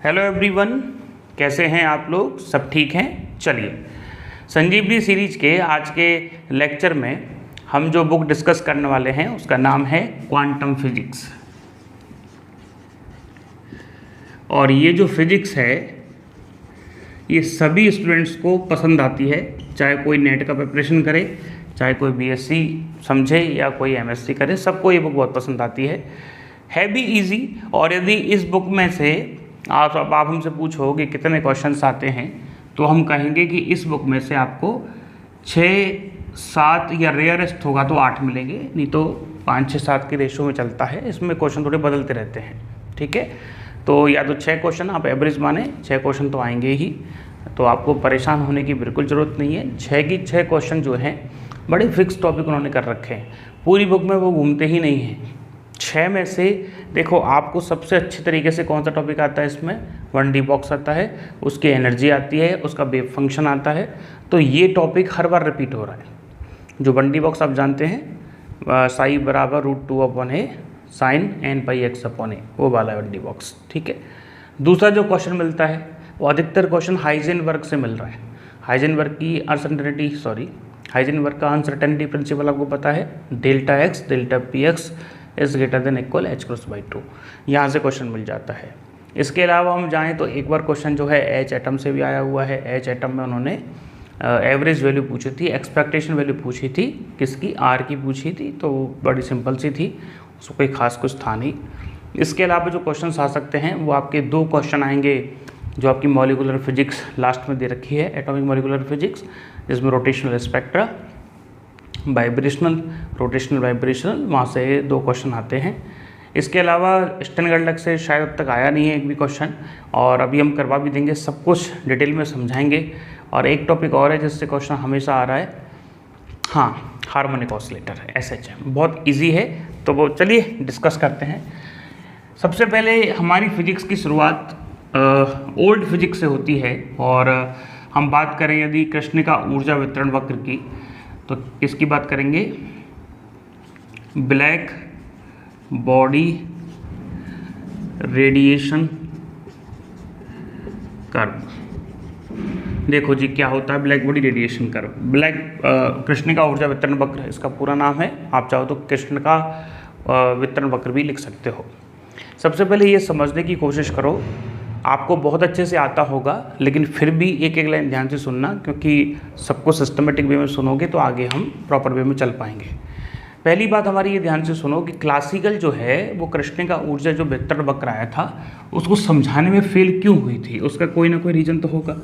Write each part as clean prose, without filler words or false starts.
Hello everyone, कैसे हैं आप लोग? सब ठीक हैं? चलिए, संजीवनी सीरीज के आज के लेक्चर में हम जो बुक डिस्कस करने वाले हैं उसका नाम है क्वांटम फिजिक्स। और ये जो फिजिक्स है ये सभी स्टूडेंट्स को पसंद आती है, चाहे कोई नेट का प्रिपरेशन करे, चाहे कोई बीएससी समझे या कोई एमएससी करे, सबको ये बुक बहुत पसंद आती है भी इजी। और यदि इस बुक में से आप हमसे पूछोगे कितने क्वेश्चंस आते हैं तो हम कहेंगे कि इस बुक में से आपको 6-7 या रेयरेस्ट होगा तो 8 मिलेंगे, नहीं तो 5-6-7 के रेशो में चलता है। इसमें क्वेश्चन थोड़े बदलते रहते हैं, ठीक है। तो या तो 6 क्वेश्चन आप एवरेज माने, 6 क्वेश्चन तो आएंगे ही, तो आपको परेशान होने की बिल्कुल ज़रूरत नहीं है। 6 की 6 क्वेश्चन जो हैं बड़े फिक्स टॉपिक उन्होंने कर रखे हैं, पूरी बुक में वो घूमते ही नहीं हैं। 6 में से देखो आपको सबसे अच्छी तरीके से कौन सा टॉपिक आता है इसमें? 1D बॉक्स आता है, उसकी एनर्जी आती है, उसका वेव फंक्शन आता है। तो ये टॉपिक हर बार रिपीट हो रहा है। जो 1D बॉक्स आप जानते हैं, साई बराबर √2/a साइन n/x/a, वो वाला 1D बॉक्स, ठीक है। दूसरा जो क्वेश्चन मिलता है वो अधिकतर क्वेश्चन हाइजेनबर्ग से मिल रहा है। हाइजेनबर्ग का अनसर्टेनिटी प्रिंसिपल आपको पता है, ΔX ΔPx is greater than equal h×2, यहाँ से क्वेश्चन मिल जाता है। इसके अलावा हम जाएं तो एक बार क्वेश्चन जो है H एटम से भी आया हुआ है। H एटम में उन्होंने एवरेज वैल्यू पूछी थी, एक्सपेक्टेशन वैल्यू पूछी थी, किसकी? R की पूछी थी, तो बड़ी सिंपल सी थी, उसको कोई खास कुछ था नहीं। इसके अलावा जो क्वेश्चन आ सकते हैं वो आपके 2 क्वेश्चन आएंगे जो आपकी मॉलिकुलर फिजिक्स लास्ट में दे रखी है, एटॉमिक मॉलिकुलर फिजिक्स, जिसमें रोटेशनल स्पेक्ट्रा, रोटेशनल वाइब्रेशनल, वहाँ से 2 क्वेश्चन आते हैं। इसके अलावा स्टैंडर्ड से शायद अब तक आया नहीं है एक भी क्वेश्चन, और अभी हम करवा भी देंगे, सब कुछ डिटेल में समझाएंगे। और एक टॉपिक और है जिससे क्वेश्चन हमेशा आ रहा है, हाँ, हार्मोनिक ऑसिलेटर, SHM, बहुत इजी है। तो वो चलिए डिस्कस करते हैं। सबसे पहले हमारी फिजिक्स की शुरुआत ओल्ड फिजिक्स से होती है, और हम बात करें यदि कृष्णिका ऊर्जा वितरण वक्र की, तो किसकी बात करेंगे? Black body radiation curve. देखो जी क्या होता है ब्लैक बॉडी रेडिएशन कर्व। कृष्णिका ऊर्जा वितरण वक्र इसका पूरा नाम है, आप चाहो तो कृष्णिका वितरण वक्र भी लिख सकते हो। सबसे पहले ये समझने की कोशिश करो, आपको बहुत अच्छे से आता होगा, लेकिन फिर भी एक एक लाइन ध्यान से सुनना, क्योंकि सबको सिस्टमेटिक वे में सुनोगे तो आगे हम प्रॉपर वे में चल पाएंगे। पहली बात हमारी ये ध्यान से सुनो कि क्लासिकल जो है वो कृष्णिका ऊर्जा जो वितरण वक्र आया था उसको समझाने में फेल क्यों हुई थी, उसका कोई ना कोई रीज़न तो होगा।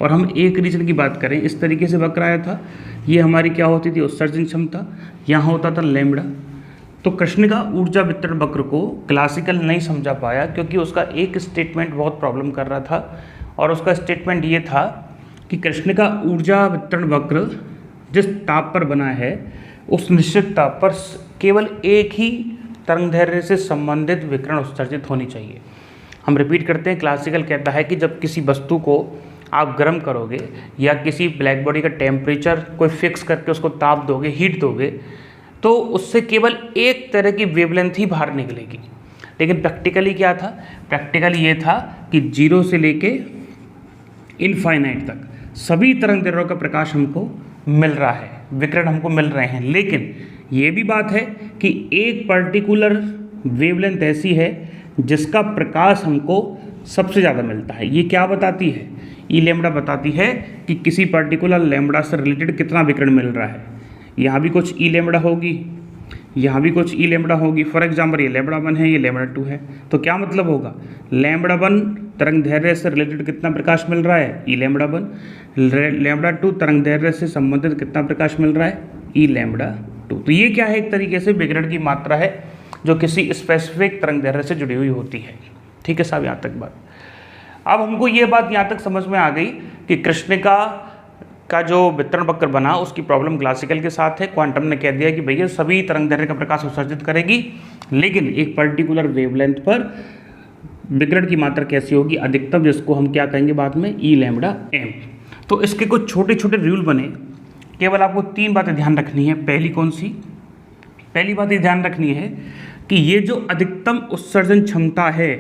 और हम एक रीज़न की बात करें, इस तरीके से वक्र आया था, ये हमारी क्या होती थी? उत्सर्जन क्षमता, यहाँ होता था लैम्बडा। तो कृष्णिका ऊर्जा वितरण वक्र को क्लासिकल नहीं समझा पाया, क्योंकि उसका एक स्टेटमेंट बहुत प्रॉब्लम कर रहा था, और उसका स्टेटमेंट ये था कि कृष्णिका ऊर्जा वितरण वक्र जिस ताप पर बना है उस निश्चित ताप पर केवल एक ही तरंगदैर्घ्य से संबंधित विकिरण उत्सर्जित होनी चाहिए। हम रिपीट करते हैं, क्लासिकल कहता है कि जब किसी वस्तु को आप गर्म करोगे या किसी ब्लैक बॉडी का टेम्परेचर कोई फिक्स करके उसको ताप दोगे, हीट दोगे, तो उससे केवल एक तरह की वेवलेंथ ही बाहर निकलेगी। लेकिन प्रैक्टिकली क्या था? प्रैक्टिकली ये था कि 0 से लेके इनफाइनाइट तक सभी तरंगदैर्घ्यों का प्रकाश हमको मिल रहा है, विकिरण हमको मिल रहे हैं। लेकिन ये भी बात है कि एक पर्टिकुलर वेवलेंथ ऐसी है जिसका प्रकाश हमको सबसे ज़्यादा मिलता है। ये क्या बताती है? ई लैम्बडा बताती है कि किसी पर्टिकुलर लैम्बडा से रिलेटेड कितना विकिरण मिल रहा है। यहाँ भी कुछ ई लैम्बडा होगी, यहाँ भी कुछ ई लैम्बडा होगी। फॉर एग्जाम्पल ये लैम्बडा 1 है, ये लैम्बडा 2 है, तो क्या मतलब होगा? लैम्बडा 1 तरंगदैर्घ्य से रिलेटेड कितना प्रकाश मिल रहा है? ई लैम्बडा 1। लैम्बडा 2 तरंगदैर्घ्य से संबंधित कितना प्रकाश मिल रहा है? ई लैम्बडा 2। तो ये क्या है? एक तरीके से विकिरण की मात्रा है जो किसी स्पेसिफिक तरंगदैर्घ्य से जुड़ी हुई होती है, ठीक है साहब, यहाँ तक बात। अब हमको ये बात यहाँ तक समझ में आ गई कि कृष्णिका का जो वितरण वक्र बना उसकी प्रॉब्लम क्लासिकल के साथ है। क्वांटम ने कह दिया कि भैया सभी तरंगदैर्घ्य का प्रकाश उत्सर्जित करेगी, लेकिन एक पर्टिकुलर वेवलेंथ पर विकिरण की मात्रा कैसी होगी? अधिकतम, जिसको हम क्या कहेंगे बाद में? ई लैम्बडा m। तो इसके कुछ छोटे छोटे रूल बने, केवल आपको 3 बातें ध्यान रखनी है। पहली कौन सी? पहली बात ये ध्यान रखनी है कि ये जो अधिकतम उत्सर्जन क्षमता है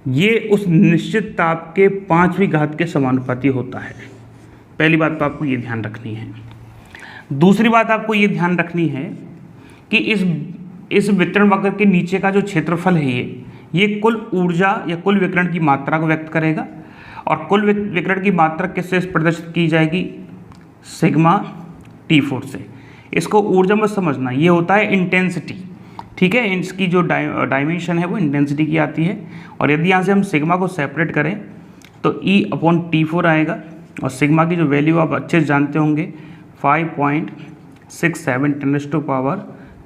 ये उस निश्चित ताप के 5वीं घात के समानुपाती होता है। पहली बात तो आपको ये ध्यान रखनी है। दूसरी बात आपको ये ध्यान रखनी है कि इस वितरण वक्र के नीचे का जो क्षेत्रफल है ये कुल ऊर्जा या कुल विकिरण की मात्रा को व्यक्त करेगा, और कुल विकिरण की मात्रा किससे प्रदर्शित की जाएगी? सिग्मा T4 से। इसको ऊर्जा में समझना, ये होता है इंटेंसिटी, ठीक है। इसकी जो डायमेंशन है वो इंटेंसिटी की आती है, और यदि यहाँ से हम सिग्मा को सेपरेट करें तो E/T4 आएगा, और सिग्मा की जो वैल्यू आप अच्छे से जानते होंगे 5.67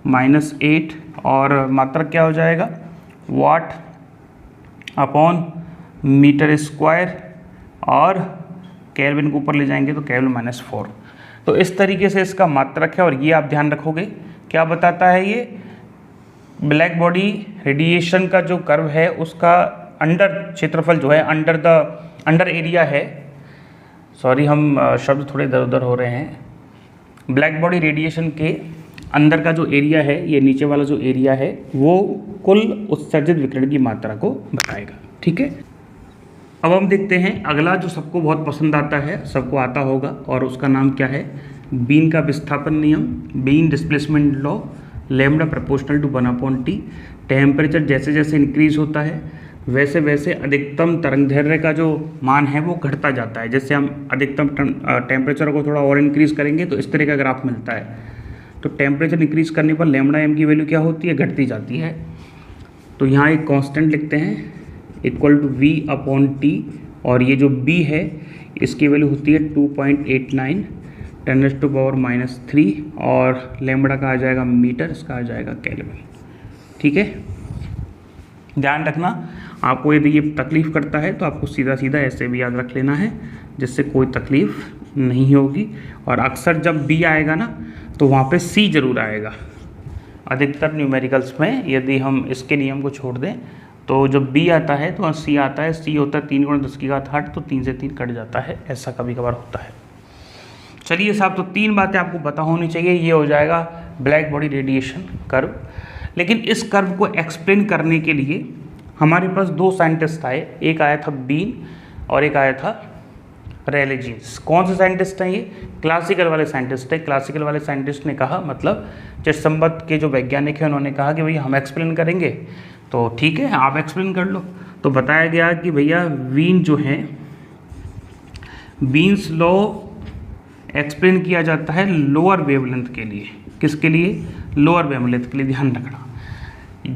10⁻⁻8, और मात्रक क्या हो जाएगा? Watt/मीटर², और केल्विन को ऊपर ले जाएंगे तो केल्विन -4। तो इस तरीके से इसका मात्रक है, और ये आप ध्यान रखोगे। क्या बताता है ये? ब्लैक बॉडी रेडिएशन का जो कर्व है उसका अंडर क्षेत्रफल जो है, अंडर एरिया है, सॉरी हम शब्द थोड़े इधर उधर हो रहे हैं। ब्लैक बॉडी रेडिएशन के अंदर का जो एरिया है, ये नीचे वाला जो एरिया है, वो कुल उत्सर्जित विकिरण की मात्रा को बताएगा, ठीक है। अब हम देखते हैं अगला जो सबको बहुत पसंद आता है, सबको आता होगा, और उसका नाम क्या है? बीन का विस्थापन नियम, Wien displacement law, lambda proportional to 1/T। Temperature जैसे जैसे इंक्रीज होता है वैसे वैसे अधिकतम तरंगदैर्घ्य का जो मान है वो घटता जाता है। जैसे हम अधिकतम टेम्परेचर को थोड़ा और इंक्रीज करेंगे तो इस तरह का ग्राफ मिलता है। तो टेम्परेचर इंक्रीज करने पर लैम्डा एम की वैल्यू क्या होती है? घटती जाती है। तो यहाँ एक कांस्टेंट लिखते हैं इक्वल टू V/T, और ये जो B है इसकी वैल्यू होती है 2.89 10⁻⁻3, और लैम्डा का आ जाएगा मीटर, इसका आ जाएगा केल्विन, ठीक है। ध्यान रखना, आपको यदि ये तकलीफ़ करता है तो आपको सीधा सीधा ऐसे भी याद रख लेना है, जिससे कोई तकलीफ़ नहीं होगी। और अक्सर जब B आएगा ना तो वहाँ पे C जरूर आएगा। अधिकतर न्यूमेरिकल्स में यदि हम इसके नियम को छोड़ दें तो जब B आता है तो C आता है। C होता है 3 × 10�8, तो 3 से 3 कट जाता है, ऐसा कभी कभार होता है। चलिए साहब, तो 3 बातें आपको पता होनी चाहिए। ये हो जाएगा ब्लैक बॉडी रेडिएशन कर्व। लेकिन इस कर्व को एक्सप्लेन करने के लिए हमारे पास 2 साइंटिस्ट आए, एक आया था बीन और एक आया था रेले जीन्स। कौन से साइंटिस्ट हैं ये? क्लासिकल वाले साइंटिस्ट हैं। क्लासिकल वाले साइंटिस्ट ने कहा, मतलब जिस संबंध के जो वैज्ञानिक हैं उन्होंने कहा कि भैया हम एक्सप्लेन करेंगे, तो ठीक है आप एक्सप्लेन कर लो। तो बताया गया कि भैया वीन जो है, बीन्स लॉ एक्सप्लेन किया जाता है लोअर वेवलेंथ के लिए। किसके लिए? लोअर वेवलेंथ के लिए। ध्यान रखना,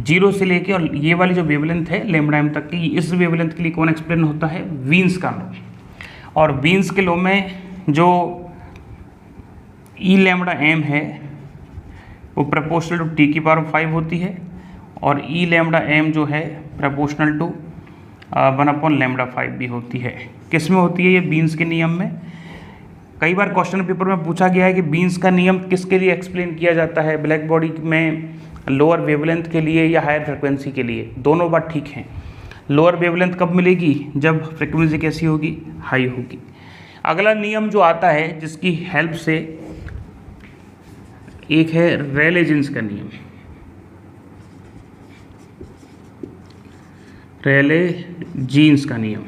0 से लेके और ये वाली जो वेवलेंथ है लैम्डा एम तक की, इस वेवलेंथ के लिए कौन एक्सप्लेन होता है? वीन्स का लॉ। और वीन्स के लॉ में जो ई लैम्डा एम है वो प्रोपोर्शनल टू T⁵ होती है, और ई लैम्डा एम जो है प्रोपोर्शनल टू 1/λ5 भी होती है। किस में होती है ये? बीन्स के नियम में। कई बार क्वेश्चन पेपर में पूछा गया है कि बीन्स का नियम किसके लिए एक्सप्लेन किया जाता है, ब्लैक बॉडी में लोअर वेवलेंथ के लिए या हायर फ्रिक्वेंसी के लिए? दोनों बात ठीक हैं। लोअर वेवलेंथ कब मिलेगी? जब फ्रिक्वेंसी कैसी होगी? हाई होगी। अगला नियम जो आता है जिसकी हेल्प से, एक है रेले जीन्स का नियम। रेले जीन्स का नियम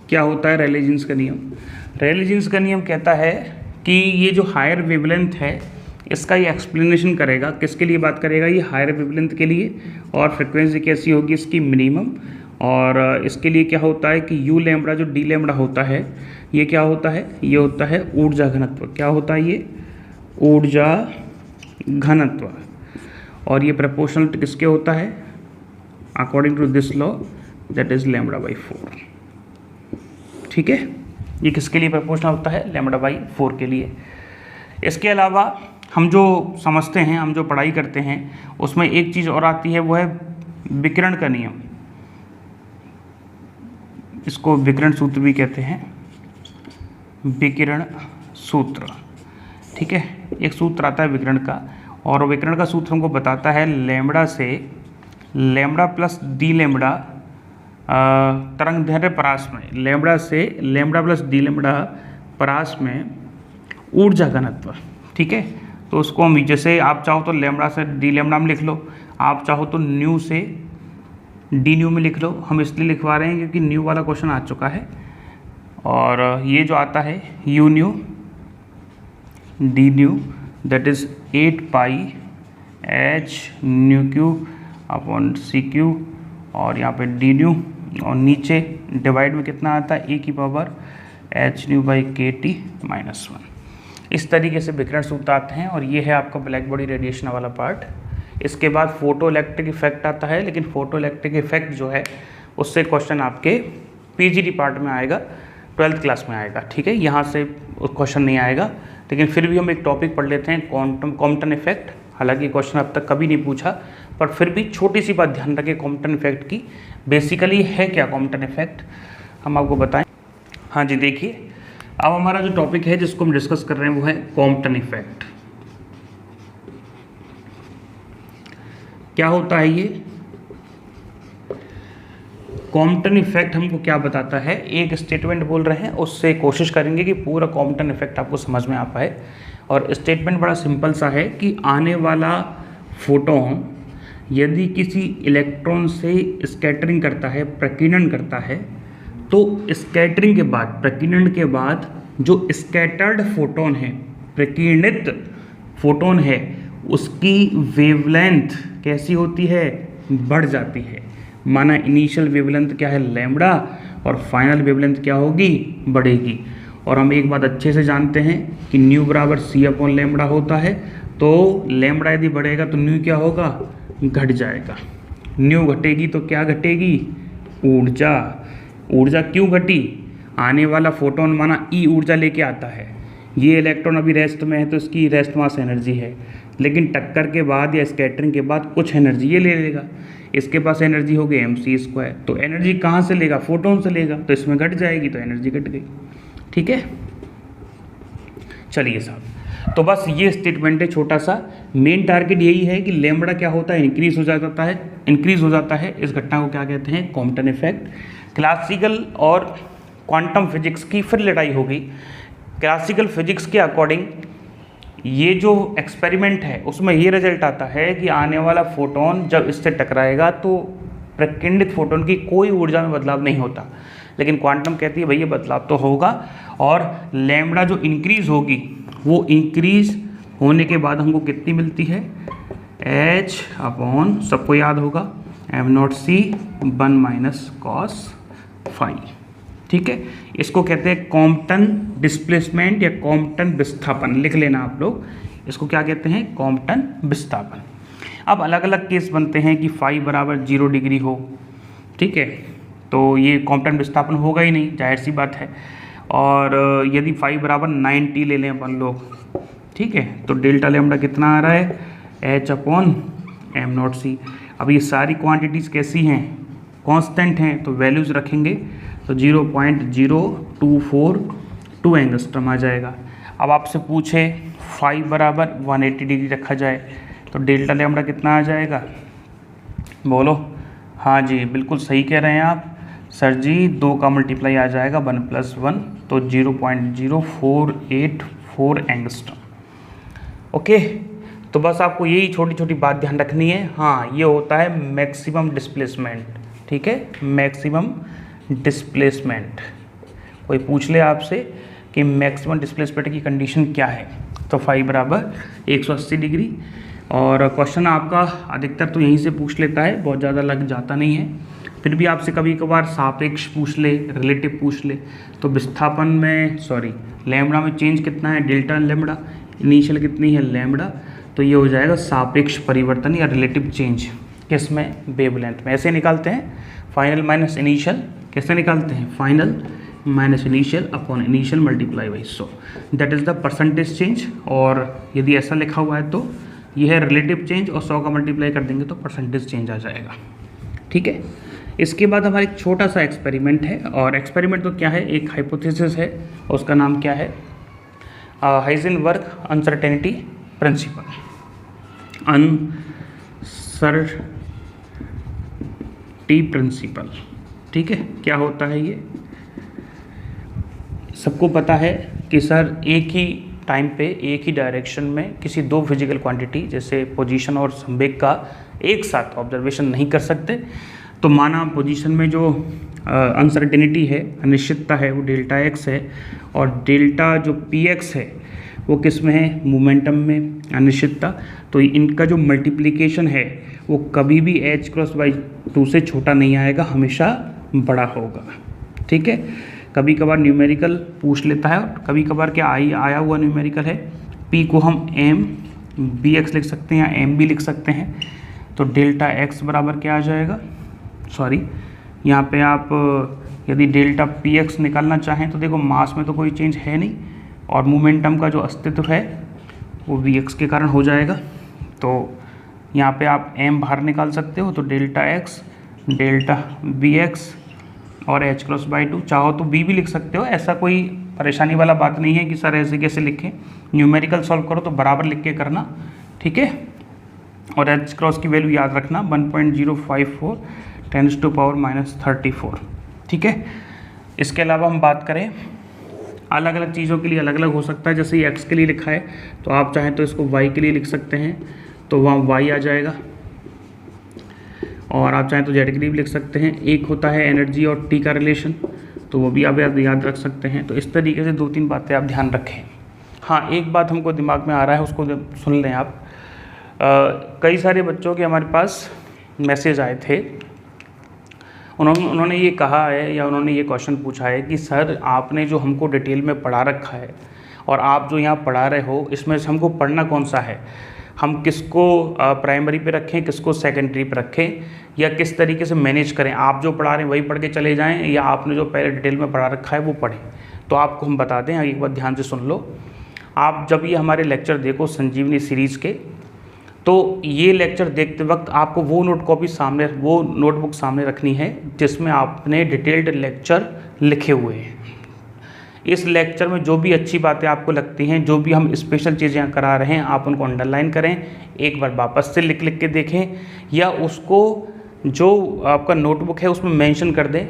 क्या होता है? रेले जीन्स का नियम, रेले जीन्स का नियम कहता है कि ये जो हायर वेवलेंथ है इसका ये एक्सप्लेनेशन करेगा। किसके लिए बात करेगा? ये हायर वेवलेंथ के लिए। और फ्रिक्वेंसी कैसी होगी इसकी? मिनिमम। और इसके लिए क्या होता है कि यू लैम्डा जो डी लैम्डा होता है, ये क्या होता है? ये होता है ऊर्जा घनत्व। क्या होता है ये? ऊर्जा घनत्व। और ये प्रोपोर्शनल किसके होता है? According to this law, that is λ/4। ठीक है, ये किसके लिए प्रोपोर्शनल होता है? λ/4 के लिए। इसके अलावा हम जो समझते हैं, हम जो पढ़ाई करते हैं, उसमें एक चीज़ और आती है, वो है विकिरण का नियम। इसको विकिरण सूत्र भी कहते हैं, विकिरण सूत्र। ठीक है, एक सूत्र आता है विकिरण का, और विकिरण का सूत्र हमको बताता है लैम्बडा से लैम्बडा प्लस डी लैम्बडा तरंगदैर्घ्य परास में, लैम्बडा से लैम्बडा प्लस डी लैम्बडा परास में ऊर्जा घनत्व। ठीक है, तो तो उसको हम जैसे आप चाहो तो लैम्बडा से डी लैम्बडा में लिख लो, आप चाहो तो न्यू से डी न्यू में लिख लो। हम इसलिए लिखवा रहे हैं क्योंकि न्यू वाला क्वेश्चन आ चुका है, और ये जो आता है U nu D nu that is 8 pi H nu cube upon C cube, और यहाँ पे डी न्यू, और नीचे डिवाइड में कितना आता है, ए की पावर एच न्यू बाई के टी माइनस 1। इस तरीके से विकिरण सूत्र आते हैं, और ये है आपका ब्लैक बॉडी रेडिएशन वाला पार्ट। इसके बाद फोटो इलेक्ट्रिक इफेक्ट आता है, लेकिन फोटो इलेक्ट्रिक इफेक्ट जो है उससे क्वेश्चन आपके पीजीडी पार्ट में आएगा, 12th क्लास में आएगा, ठीक है। यहाँ से क्वेश्चन नहीं आएगा, लेकिन फिर भी हम एक टॉपिक पढ़ लेते हैं कॉम्पटन इफेक्ट। हालांकि क्वेश्चन अब तक कभी नहीं पूछा, पर फिर भी छोटी सी बात ध्यान रखें कॉम्पटन इफेक्ट की। बेसिकली है क्या कॉम्पटन इफेक्ट, हम आपको बताएं। हाँ जी, देखिए अब हमारा जो टॉपिक है जिसको हम डिस्कस कर रहे हैं वो है कॉम्पटन इफेक्ट। क्या होता है ये कॉम्पटन इफेक्ट, हमको क्या बताता है, एक स्टेटमेंट बोल रहे हैं, उससे कोशिश करेंगे कि पूरा कॉम्पटन इफेक्ट आपको समझ में आ पाए। और स्टेटमेंट बड़ा सिंपल सा है कि आने वाला फोटोन यदि किसी इलेक्ट्रॉन से स्कैटरिंग करता है, प्रकीर्णन करता है, तो स्कैटरिंग के बाद, प्रकीर्णन के बाद जो स्कैटर्ड फोटोन है, प्रकीर्णित फोटोन है, उसकी वेवलेंथ कैसी होती है, बढ़ जाती है। माना इनिशियल वेवलेंथ क्या है लैम्बडा, और फाइनल वेवलेंथ क्या होगी, बढ़ेगी। और हम एक बात अच्छे से जानते हैं कि न्यू बराबर सी अपॉन लैम्बडा होता है, तो लैम्बडा यदि बढ़ेगा तो न्यू क्या होगा, घट जाएगा। न्यू घटेगी तो क्या घटेगी, ऊर्जा। ऊर्जा क्यों घटी, आने वाला फोटोन माना ई ऊर्जा लेके आता है, ये इलेक्ट्रॉन अभी रेस्ट में है तो इसकी रेस्ट मास एनर्जी है, लेकिन टक्कर के बाद या स्कैटरिंग के बाद कुछ एनर्जी ये ले लेगा, इसके पास एनर्जी हो गई mc²। तो एनर्जी कहाँ से लेगा, फोटोन से लेगा, तो इसमें घट जाएगी, तो एनर्जी घट गई, ठीक है। चलिए साहब, तो बस ये स्टेटमेंट है छोटा सा। मेन टारगेट यही है कि लैम्बडा क्या होता है, इंक्रीज हो जाता है। इस घटना को क्या कहते हैं, कॉम्पटन इफेक्ट। क्लासिकल और क्वांटम फिजिक्स की फिर लड़ाई होगी। क्लासिकल फिजिक्स के अकॉर्डिंग ये जो एक्सपेरिमेंट है उसमें ये रिजल्ट आता है कि आने वाला फोटोन जब इससे टकराएगा तो प्रकीर्णित फोटोन की कोई ऊर्जा में बदलाव नहीं होता, लेकिन क्वांटम कहती है भैया बदलाव तो होगा। और लैम्बडा जो इंक्रीज होगी, वो इंक्रीज होने के बाद हमको कितनी मिलती है, h अपॉन, सबको याद होगा, m0c 1 माइनस कॉस फाई, ठीक है। इसको कहते हैं कॉम्पटन डिस्प्लेसमेंट या कॉम्पटन विस्थापन, लिख लेना आप लोग, इसको क्या कहते हैं, कॉम्पटन विस्थापन। अब अलग अलग केस बनते हैं कि फाई बराबर 0 डिग्री हो, ठीक है, तो ये कॉम्पटन विस्थापन होगा ही नहीं, जाहिर सी बात है। और यदि फाई बराबर 90 ले लें अपन लोग, ठीक है, तो डेल्टा लैम्बडा कितना आ रहा है, h अपॉन m0c। अब ये सारी क्वांटिटीज़ कैसी हैं, कांस्टेंट हैं, तो वैल्यूज़ रखेंगे तो 0.0242 एंगस्ट्रम आ जाएगा। अब आपसे पूछे फाई बराबर 180 डिग्री रखा जाए तो डेल्टा लैम्बडा कितना आ जाएगा, बोलो। हाँ जी, बिल्कुल सही कह रहे हैं आप सर जी, 2 का मल्टीप्लाई आ जाएगा 1 + 1, तो 0.0484 एंगस्ट्रम। ओके, तो बस आपको यही छोटी छोटी बात ध्यान रखनी है। हाँ, ये होता है मैक्सिमम डिस्प्लेसमेंट, ठीक है, मैक्सिमम डिस्प्लेसमेंट। कोई पूछ ले आपसे कि मैक्सिमम डिस्प्लेसमेंट की कंडीशन क्या है, तो फाई बराबर 180 डिग्री। और क्वेश्चन आपका अधिकतर तो यहीं से पूछ लेता है, बहुत ज़्यादा लग जाता नहीं है। फिर भी आपसे कभी कभार सापेक्ष पूछ ले, रिलेटिव पूछ ले, तो विस्थापन में लैम्बडा में चेंज कितना है, डेल्टा लैम्बडा, इनिशियल कितनी है लैम्बडा, तो ये हो जाएगा सापेक्ष परिवर्तन या रिलेटिव चेंज, किसमें, वेवलेंथ में। ऐसे निकालते हैं, फाइनल माइनस इनिशियल, कैसे निकालते हैं, final minus initial upon initial multiply by 100, that is the percentage change. और यदि ऐसा लिखा हुआ है तो यह है रिलेटिव चेंज, और 100 का मल्टीप्लाई कर देंगे तो परसेंटेज चेंज आ जाएगा, ठीक है। इसके बाद हमारा एक छोटा सा एक्सपेरिमेंट है, और एक्सपेरिमेंट तो क्या है, एक हाइपोथेसिस है, उसका नाम क्या है, Heisenberg uncertainty principle, uncertainty principle, ठीक है। क्या होता है ये, सबको पता है कि सर एक ही टाइम पे एक ही डायरेक्शन में किसी दो फिजिकल क्वांटिटी जैसे पोजीशन और संवेग का एक साथ ऑब्जर्वेशन नहीं कर सकते। तो माना पोजीशन में जो अनसर्टेनिटी है, अनिश्चितता है, वो डेल्टा एक्स है, और डेल्टा जो पी एक्स है वो किस में है, मोमेंटम में, अनिश्चितता। तो इनका जो मल्टीप्लिकेशन है वो कभी भी h×2 से छोटा नहीं आएगा, हमेशा बड़ा होगा। ठीक है, कभी कभार न्यूमेरिकल पूछ लेता है और कभी कभार क्या आया हुआ न्यूमेरिकल है, p को हम m/bx लिख सकते हैं या mb लिख सकते हैं। तो डेल्टा x बराबर क्या आ जाएगा, सॉरी यहाँ पे आप यदि डेल्टा px निकालना चाहें तो देखो मास में तो कोई चेंज है नहीं और मोमेंटम का जो अस्तित्व है वो vx के कारण हो जाएगा। तो यहाँ पे आप m बाहर निकाल सकते हो, तो डेल्टा x डेल्टा bx और h×2, चाहो तो b भी लिख सकते हो, ऐसा कोई परेशानी वाला बात नहीं है कि सर ऐसे कैसे लिखें। न्यूमेरिकल सॉल्व करो तो बराबर लिख के करना, ठीक है। और h× की वैल्यू याद रखना 1.054 10⁻34, ठीक है। इसके अलावा हम बात करें अलग अलग चीज़ों के लिए अलग अलग हो सकता है। जैसे ये x के लिए लिखा है तो आप चाहें तो इसको y के लिए लिख सकते हैं, तो वहाँ y आ जाएगा, और आप चाहें तो z के लिए भी लिख सकते हैं। एक होता है एनर्जी और t का रिलेशन, तो वो भी आप याद रख सकते हैं। तो इस तरीके से 2-3 बातें आप ध्यान रखें। हाँ, एक बात हमको दिमाग में आ रहा है, उसको सुन लें आप। कई सारे बच्चों के हमारे पास मैसेज आए थे, उन्होंने ये कहा है या उन्होंने ये क्वेश्चन पूछा है कि सर आपने जो हमको डिटेल में पढ़ा रखा है और आप जो यहाँ पढ़ा रहे हो इसमें से हमको पढ़ना कौन सा है, हम किसको प्राइमरी पे रखें, किसको सेकेंडरी पे रखें, या किस तरीके से मैनेज करें। आप जो पढ़ा रहे हैं वही पढ़ के चले जाएं या आपने जो पहले डिटेल में पढ़ा रखा है वो पढ़ें। तो आपको हम बता दें, एक बार ध्यान से सुन लो। आप जब ये हमारे लेक्चर देखो संजीवनी सीरीज़ के, तो ये लेक्चर देखते वक्त आपको वो नोटबुक सामने रखनी है जिसमें आपने डिटेल्ड लेक्चर लिखे हुए हैं। इस लेक्चर में जो भी अच्छी बातें आपको लगती हैं, जो भी हम स्पेशल चीज़ें करा रहे हैं, आप उनको अंडरलाइन करें, एक बार वापस से लिख के देखें, या उसको जो आपका नोटबुक है उसमें मेंशन कर दें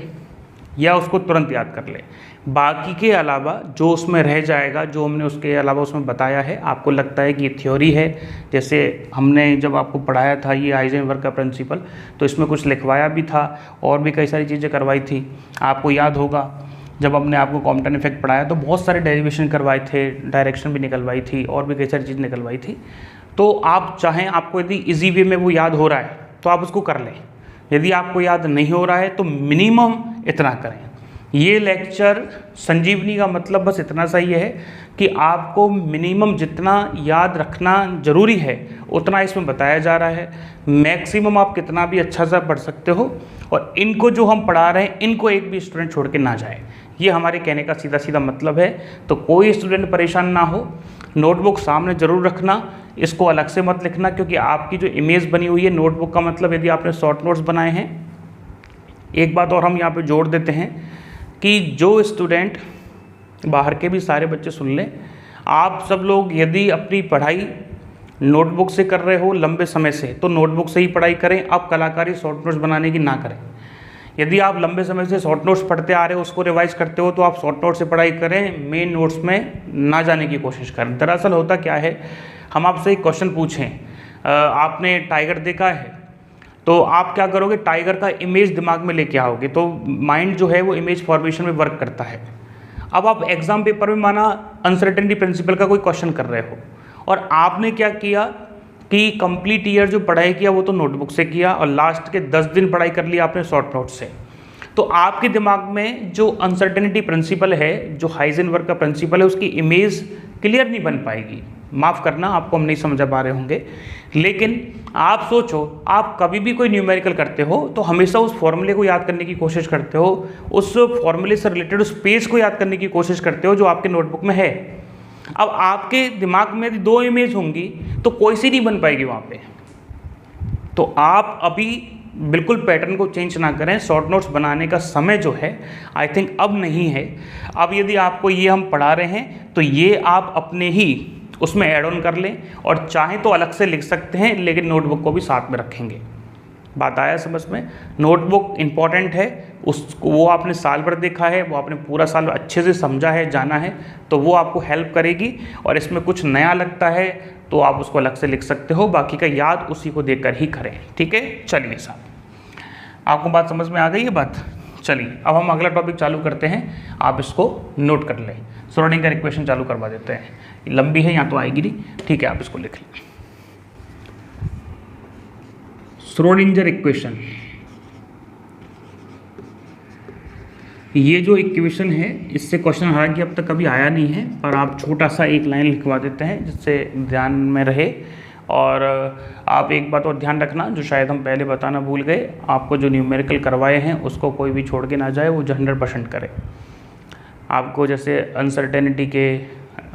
या उसको तुरंत याद कर लें। बाकी के अलावा जो उसमें रह जाएगा, जो हमने उसके अलावा उसमें बताया है, आपको लगता है कि ये थ्योरी है, जैसे हमने जब आपको पढ़ाया था ये हाइजेनबर्ग का प्रिंसिपल, तो इसमें कुछ लिखवाया भी था और भी कई सारी चीज़ें करवाई थी। आपको याद होगा जब हमने आपको कॉम्पटन इफेक्ट पढ़ाया तो बहुत सारे डेरिवेशन करवाए थे, डायरेक्शन भी निकलवाई थी और भी कई सारी चीज़ निकलवाई थी। तो आप चाहें, आपको यदि इजी वे में वो याद हो रहा है तो आप उसको कर लें, यदि आपको याद नहीं हो रहा है तो मिनिमम इतना करें। ये लेक्चर संजीवनी का मतलब बस इतना सा ही है कि आपको मिनिमम जितना याद रखना ज़रूरी है उतना इसमें बताया जा रहा है। मैक्सिमम आप कितना भी अच्छा सा पढ़ सकते हो, और इनको जो हम पढ़ा रहे हैं इनको एक भी स्टूडेंट छोड़ के ना जाए, ये हमारे कहने का सीधा सीधा मतलब है। तो कोई स्टूडेंट परेशान ना हो, नोटबुक सामने ज़रूर रखना, इसको अलग से मत लिखना, क्योंकि आपकी जो इमेज बनी हुई है नोटबुक का मतलब यदि आपने शॉर्ट नोट्स बनाए हैं। एक बात और हम यहाँ पे जोड़ देते हैं कि जो स्टूडेंट, बाहर के भी सारे बच्चे सुन लें, आप सब लोग यदि अपनी पढ़ाई नोटबुक से कर रहे हो लंबे समय से तो नोटबुक से ही पढ़ाई करें। आप कलाकारी शॉर्ट नोट्स बनाने की ना करें। यदि आप लंबे समय से शॉर्ट नोट्स पढ़ते आ रहे हो, उसको रिवाइज करते हो, तो आप शॉर्ट नोट्स से पढ़ाई करें, मेन नोट्स में ना जाने की कोशिश करें। दरअसल होता क्या है, हम आपसे एक क्वेश्चन पूछें, आपने टाइगर देखा है, तो आप क्या करोगे, टाइगर का इमेज दिमाग में लेके आओगे, तो माइंड जो है वो इमेज फॉर्मेशन में वर्क करता है। अब आप एग्जाम पेपर में माना अनसर्टेनिटी प्रिंसिपल का कोई क्वेश्चन कर रहे हो और आपने क्या किया कि कंप्लीट ईयर जो पढ़ाई किया वो तो नोटबुक से किया और लास्ट के 10 दिन पढ़ाई कर लिया आपने शॉर्ट नोट से, तो आपके दिमाग में जो अनसर्टेनिटी प्रिंसिपल है, जो हाइजेनबर्ग का प्रिंसिपल है, उसकी इमेज क्लियर नहीं बन पाएगी। माफ़ करना, आपको हम नहीं समझा पा रहे होंगे, लेकिन आप सोचो, आप कभी भी कोई न्यूमेरिकल करते हो तो हमेशा उस फॉर्मूले को याद करने की कोशिश करते हो, उस फॉर्मूले से रिलेटेड उस पेज को याद करने की कोशिश करते हो जो आपके नोटबुक में है। अब आपके दिमाग में यदि 2 इमेज होंगी तो कोई सी नहीं बन पाएगी वहाँ पे। तो आप अभी बिल्कुल पैटर्न को चेंज ना करें। शॉर्ट नोट्स बनाने का समय जो है आई थिंक अब नहीं है। अब यदि आपको ये हम पढ़ा रहे हैं तो ये आप अपने ही उसमें ऐड ऑन कर लें, और चाहें तो अलग से लिख सकते हैं, लेकिन नोटबुक को भी साथ में रखेंगे। बात आया समझ में? नोटबुक इंपॉर्टेंट है, उसको वो आपने साल भर देखा है, वो आपने पूरा साल अच्छे से समझा है, जाना है, तो वो आपको हेल्प करेगी। और इसमें कुछ नया लगता है तो आप उसको अलग से लिख सकते हो, बाकी का याद उसी को देखकर ही करें। ठीक है, चलिए साहब, आपको बात समझ में आ गई है बात? चलिए अब हम अगला टॉपिक चालू करते हैं, आप इसको नोट कर लें। श्रोडिंगर इक्वेशन चालू करवा देते हैं, लंबी है यहाँ तो आएगी नहीं, ठीक है, आप इसको लिख लें। श्रोडिंगर इक्वेशन, ये जो इक्वेशन है इससे क्वेश्चन हालांकि अब तक कभी आया नहीं है, पर आप छोटा सा एक लाइन लिखवा देते हैं जिससे ध्यान में रहे। और आप एक बात और ध्यान रखना, जो शायद हम पहले बताना भूल गए, आपको जो न्यूमेरिकल करवाए हैं उसको कोई भी छोड़ के ना जाए, वो 100% करे। आपको जैसे अनसर्टेनिटी के,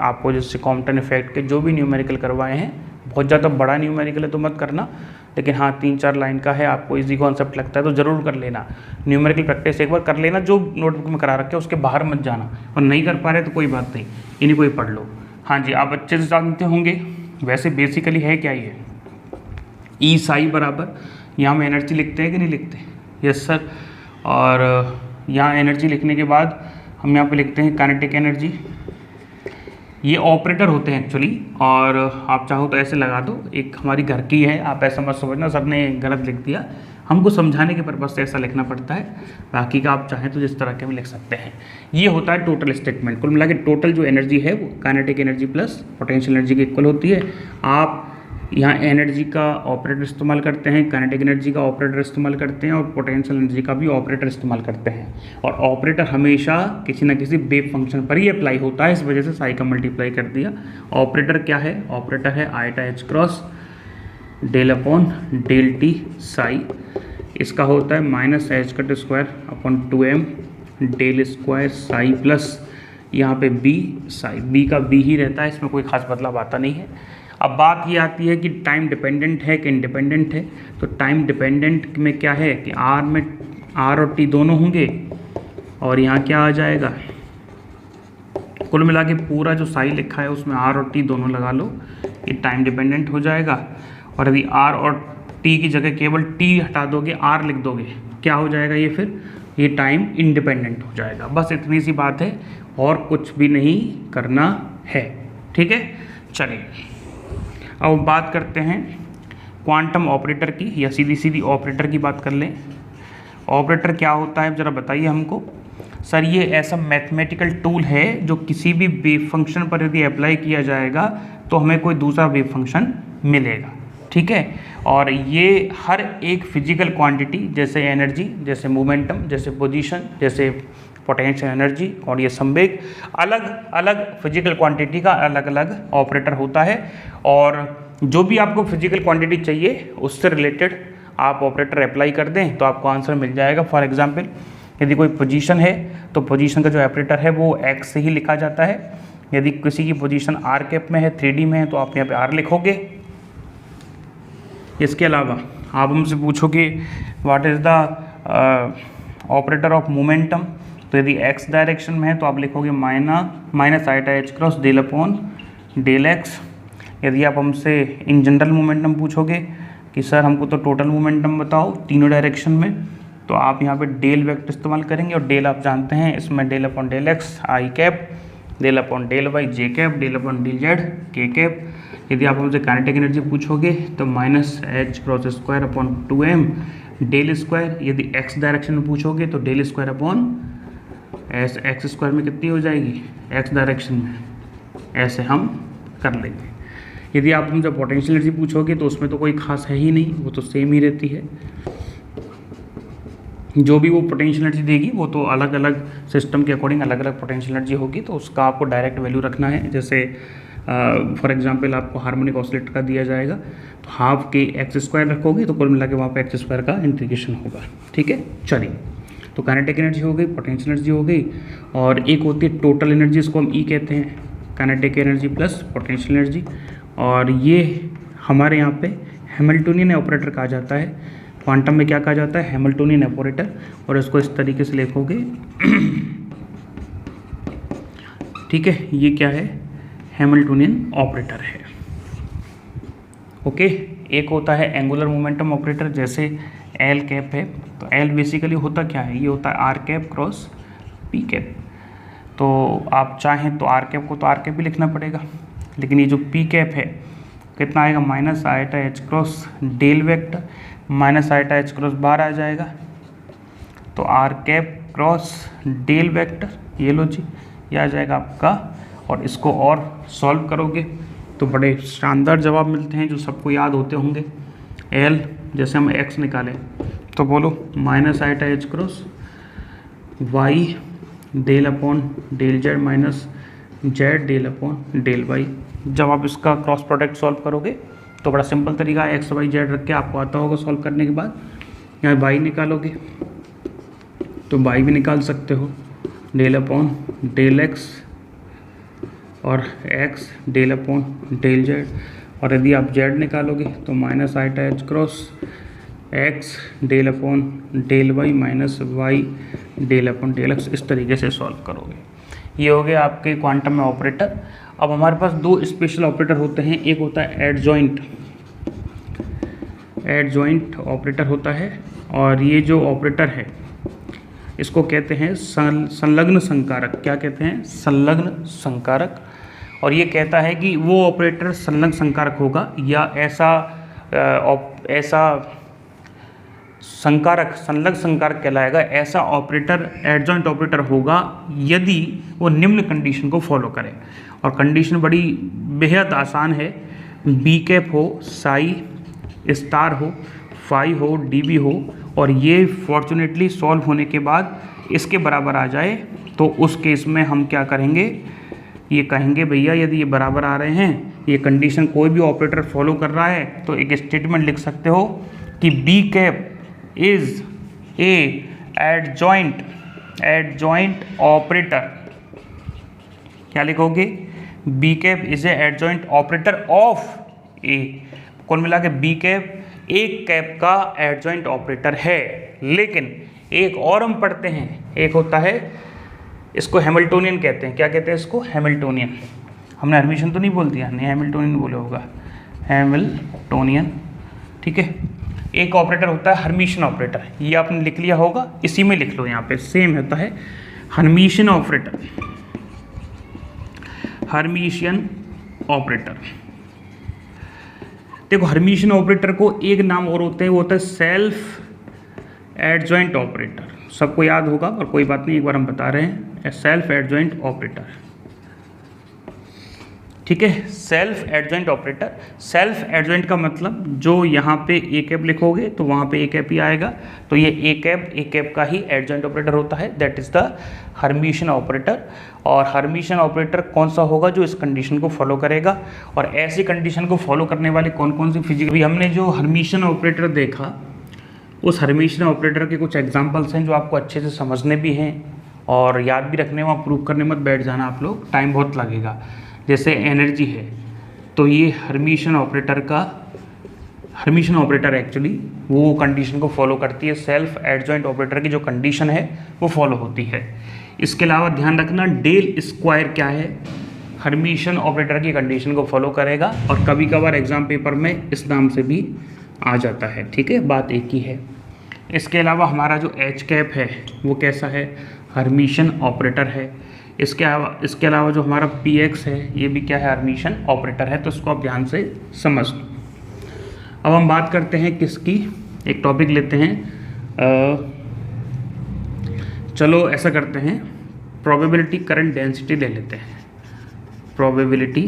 आपको जैसे कॉम्पटन इफेक्ट के जो भी न्यूमेरिकल करवाए हैं, बहुत ज़्यादा बड़ा न्यूमेरिकल है तो मत करना, लेकिन हाँ 3-4 लाइन का है, आपको इजी कॉन्सेप्ट लगता है तो ज़रूर कर लेना। न्यूमेरिकल प्रैक्टिस एक बार कर लेना, जो नोटबुक में करा रखे उसके बाहर मत जाना, और नहीं कर पा रहे तो कोई बात नहीं, इन्हीं को ही पढ़ लो। हाँ जी, आप अच्छे से जानते होंगे वैसे बेसिकली है क्या ये, ई साई बराबर, यहाँ हम एनर्जी लिखते हैं कि नहीं लिखते? Yes sir. और यहाँ एनर्जी लिखने के बाद हम यहाँ पे लिखते हैं काइनेटिक एनर्जी। ये ऑपरेटर होते हैं एक्चुअली, और आप चाहो तो ऐसे लगा दो, एक हमारी घर की है, आप ऐसा मत समझना सर ने गलत लिख दिया, हमको समझाने के पर्पज़ से ऐसा लिखना पड़ता है, बाकी का आप चाहें तो जिस तरह के भी लिख सकते हैं। ये होता है टोटल स्टेटमेंट। कुल मिला के टोटल जो एनर्जी है वो kinetic energy plus potential energy के इक्वल होती है। आप यहाँ एनर्जी का ऑपरेटर इस्तेमाल करते हैं, काइनेटिक एनर्जी का ऑपरेटर इस्तेमाल करते हैं, और पोटेंशियल एनर्जी का भी ऑपरेटर इस्तेमाल करते हैं। और ऑपरेटर हमेशा किसी न किसी वेव फंक्शन पर ही अप्लाई होता है, इस वजह से साई का मल्टीप्लाई कर दिया। ऑपरेटर क्या है? ऑपरेटर है iota H cross del upon del T psi, इसका होता है minus H cut square upon 2m del square psi plus यहाँ पे बी साई, बी का बी ही रहता है, इसमें कोई खास बदलाव आता नहीं है। अब बात ये आती है कि टाइम डिपेंडेंट है कि इंडिपेंडेंट है। तो टाइम डिपेंडेंट में क्या है कि आर में आर और टी दोनों होंगे, और यहाँ क्या आ जाएगा, कुल मिला के पूरा जो साई लिखा है उसमें आर और टी दोनों लगा लो, ये टाइम डिपेंडेंट हो जाएगा। और यदि आर और टी की जगह केवल टी हटा दोगे, आर लिख दोगे, क्या हो जाएगा ये फिर? ये टाइम इंडिपेंडेंट हो जाएगा। बस इतनी सी बात है, और कुछ भी नहीं करना है। ठीक है, चलिए अब बात करते हैं क्वांटम ऑपरेटर की, या सीधी सीधी ऑपरेटर की बात कर लें। ऑपरेटर क्या होता है ज़रा बताइए हमको। सर ये ऐसा मैथमेटिकल टूल है जो किसी भी वेव फंक्शन पर यदि अप्लाई किया जाएगा तो हमें कोई दूसरा वेव फंक्शन मिलेगा। ठीक है, और ये हर एक फिजिकल क्वांटिटी, जैसे एनर्जी, जैसे मोमेंटम, जैसे पोजीशन, जैसे पोटेंशियल एनर्जी और ये संवेग, अलग अलग फिजिकल क्वांटिटी का अलग अलग ऑपरेटर होता है। और जो भी आपको फिजिकल क्वांटिटी चाहिए उससे रिलेटेड आप ऑपरेटर अप्लाई कर दें तो आपको आंसर मिल जाएगा। फॉर एग्जांपल यदि कोई पोजीशन है तो पोजीशन का जो ऑपरेटर है वो x से ही लिखा जाता है। यदि किसी की पोजीशन r कैप में है, 3D में है, तो आप यहाँ पे r लिखोगे। इसके अलावा आप हमसे पूछोगे what is the operator of momentum, तो यदि x डायरेक्शन में है तो आप लिखोगे minus iota H cross del upon del X. यदि आप हमसे इन जनरल मोमेंटम पूछोगे कि सर हमको तो टोटल मोमेंटम बताओ तीनों डायरेक्शन में, तो आप यहाँ पे डेल वेक्टर इस्तेमाल करेंगे, और डेल आप जानते हैं इसमें del upon del X I cap, del upon del Y J cap, del upon del Z K cap. यदि आप हमसे काइनेटिक एनर्जी पूछोगे तो minus H cross square upon 2m del square. यदि एक्स डायरेक्शन में पूछोगे तो del square upon X square में कितनी हो जाएगी एक्स डायरेक्शन में, ऐसे हम कर लेंगे। यदि आप हमसे पोटेंशियल एनर्जी पूछोगे तो उसमें तो कोई खास है ही नहीं, वो तो सेम ही रहती है। जो भी वो पोटेंशियल एनर्जी देगी वो तो अलग अलग सिस्टम के अकॉर्डिंग अलग अलग पोटेंशियल एनर्जी होगी, तो उसका आपको डायरेक्ट वैल्यू रखना है। जैसे फॉर एग्जांपल आपको हार्मोनिक ऑसिलेटर का दिया जाएगा तो हाफ के एक्स स्क्वायर रखोगे तो कुल मिला के वहाँ पे एक्स स्क्वायर का इंटीग्रेशन होगा। ठीक है, चलिए तो काइनेटिक एनर्जी हो गई, पोटेंशियल एनर्जी हो गई, और एक होती है टोटल एनर्जी, इसको हम ई कहते हैं, kinetic energy plus potential energy. और ये हमारे यहाँ पे हैमिल्टोनियन ऑपरेटर कहा जाता है। क्वांटम में क्या कहा जाता है? Hamiltonian operator. और इसको इस तरीके से लिखोगे ठीक है, ये क्या है? हैमिल्टोनियन ऑपरेटर है। ओके, एक होता है एंगुलर मोमेंटम ऑपरेटर, जैसे एल कैप है, तो एल बेसिकली होता क्या है, ये होता है R cap cross P cap. तो आप चाहें तो आर कैप को तो आर कैप भी लिखना पड़ेगा, लेकिन ये जो पी कैप है कितना आएगा, minus iota H cross del vector, minus iota H cross बाहर आ जाएगा, तो R cap cross del vector, ये लो जी, ये आ जाएगा आपका। और इसको और सॉल्व करोगे तो बड़े शानदार जवाब मिलते हैं जो सबको याद होते होंगे। एल जैसे हम एक्स निकालें तो बोलो minus iota H cross Y del upon del Z minus Z del upon del Y. जब आप इसका क्रॉस प्रोडक्ट सॉल्व करोगे तो बड़ा सिंपल तरीका है, एक्स वाई जेड रख के आपको आता होगा सॉल्व करने के बाद। यहाँ वाई निकालोगे तो वाई भी निकाल सकते हो, डेल अपॉन डेल एक्स और X del upon del Z. और यदि आप जेड निकालोगे तो minus iota H cross X del upon del Y minus Y del upon del X. इस तरीके से सॉल्व करोगे। ये हो गया आपके क्वांटम में ऑपरेटर। अब हमारे पास दो स्पेशल ऑपरेटर होते हैं, एक होता है एडजॉइंट ऑपरेटर होता है, और ये जो ऑपरेटर है इसको कहते हैं संलग्न संकारक। क्या कहते हैं, संलग्न संकारक। और ये कहता है कि वो ऑपरेटर संलग्न संकारक होगा या ऐसा संकारक संलग्न संकारक कहलाएगा, ऐसा ऑपरेटर एडजॉइंट ऑपरेटर होगा यदि वो निम्न कंडीशन को फॉलो करे। और कंडीशन बड़ी बेहद आसान है, बी कैप हो, साई स्टार हो, फाई हो, डी बी हो, और ये फॉर्चुनेटली सॉल्व होने के बाद इसके बराबर आ जाए, तो उस केस में हम क्या करेंगे, ये कहेंगे भैया यदि ये बराबर आ रहे हैं, ये कंडीशन कोई भी ऑपरेटर फॉलो कर रहा है, तो एक स्टेटमेंट लिख सकते हो कि B cap is a adjoint operator. क्या लिखोगे, B cap is a adjoint operator of A. कुल मिला के बी कैप एक कैप का एडजॉइंट ऑपरेटर है। लेकिन एक और हम पढ़ते हैं, एक होता है, इसको हैमिल्टोनियन कहते हैं। क्या कहते हैं इसको, हैमिल्टोनियन। हमने हर्मिशन तो नहीं बोल दिया, नहीं हैमिल्टोनियन बोला होगा, हैमिल्टोनियन। ठीक है, एक ऑपरेटर होता है हर्मिशन ऑपरेटर, ये आपने लिख लिया होगा, इसी में लिख लो, यहाँ पे सेम होता है हर्मिशन ऑपरेटर। हर्मिशियन ऑपरेटर, देखो हर्मिशियन ऑपरेटर को एक नाम और होते हैं, वो होता है सेल्फ एडजॉइंट ऑपरेटर। सबको याद होगा और कोई बात नहीं, एक बार हम बता रहे हैं, सेल्फ एडजॉइंट ऑपरेटर। ठीक है, self adjoint operator. Self adjoint का मतलब जो यहाँ पे ए कैप लिखोगे तो वहाँ पे ए कैप ही आएगा, तो ये ए कैप का ही एडजॉइंट ऑपरेटर होता है, that is the Hermitian operator. और हर्मिशियन ऑपरेटर कौन सा होगा, जो इस कंडीशन को फॉलो करेगा। और ऐसी कंडीशन को फॉलो करने वाले कौन कौन सी फिजिकल, अभी हमने जो हर्मिशियन ऑपरेटर देखा, उस हर्मिशियन ऑपरेटर के कुछ एग्जाम्पल्स हैं जो आपको अच्छे से समझने भी हैं और याद भी रखने, वहाँ प्रूव करने मत बैठ जाना आप लोग, टाइम बहुत लगेगा। जैसे एनर्जी है, तो ये हर्मिशियन ऑपरेटर एक्चुअली वो कंडीशन को फॉलो करती है, सेल्फ एडजॉइंट ऑपरेटर की जो कंडीशन है वो फॉलो होती है। इसके अलावा ध्यान रखना डेल स्क्वायर क्या है, हर्मिशियन ऑपरेटर की कंडीशन को फॉलो करेगा, और कभी कभार एग्जाम पेपर में इस नाम से भी आ जाता है। ठीक है, बात एक ही है। इसके अलावा हमारा जो एच कैप है वो कैसा है, हर्मिशियन ऑपरेटर है। इसके अलावा जो हमारा पी एक्स है ये भी क्या है, हर्मिशियन ऑपरेटर है, तो इसको आप ध्यान से समझ लो। अब हम बात करते हैं किसकी, एक टॉपिक लेते हैं, चलो ऐसा करते हैं, प्रोबेबिलिटी करंट डेंसिटी ले लेते हैं। प्रोबेबिलिटी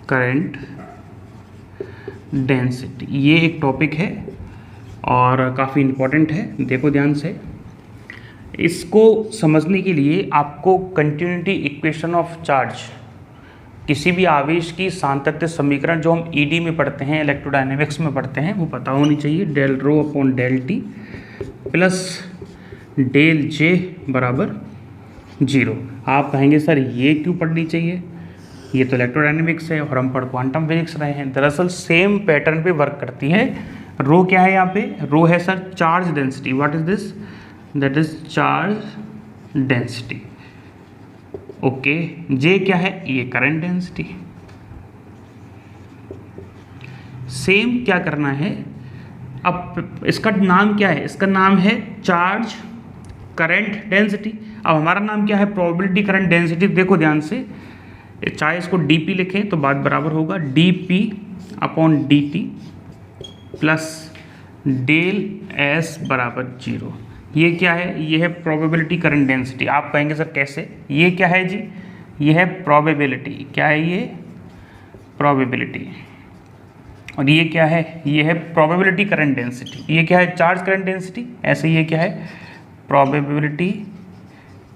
करंट डेंसिटी, ये एक टॉपिक है और काफ़ी इम्पोर्टेंट है, देखो ध्यान से। इसको समझने के लिए आपको कंटिन्यूटी इक्वेशन ऑफ चार्ज, किसी भी आवेश की सातत्य समीकरण जो हम ईडी में पढ़ते हैं, इलेक्ट्रोडायनेमिक्स में पढ़ते हैं, वो पता होनी चाहिए। Del rho upon del t plus del J बराबर 0। आप कहेंगे सर ये क्यों पढ़नी चाहिए, ये तो इलेक्ट्रोडायनेमिक्स है और हम पढ़ क्वांटम फिजिक्स रहे हैं। दरअसल सेम पैटर्न पे वर्क करती है। रो क्या है यहाँ पे, रो है sir charge density. What is this, that is charge density. Okay, J क्या है, ये करंट डेंसिटी। सेम क्या करना है, अब इसका नाम क्या है? इसका नाम है चार्ज करंट डेंसिटी। अब हमारा नाम क्या है? Probability current density. देखो ध्यान से, चाहे इसको डीपी लिखें तो बात बराबर होगा D P upon dt plus del S बराबर 0। ये क्या है? ये है प्रोबेबिलिटी करंट डेंसिटी। आप कहेंगे सर कैसे? ये क्या है जी? ये है प्रोबेबिलिटी। क्या है ये? प्रोबेबिलिटी। और ये क्या है? ये है प्रोबेबिलिटी करंट डेंसिटी। ये क्या है? Charge current density. ऐसे ये क्या है? Probability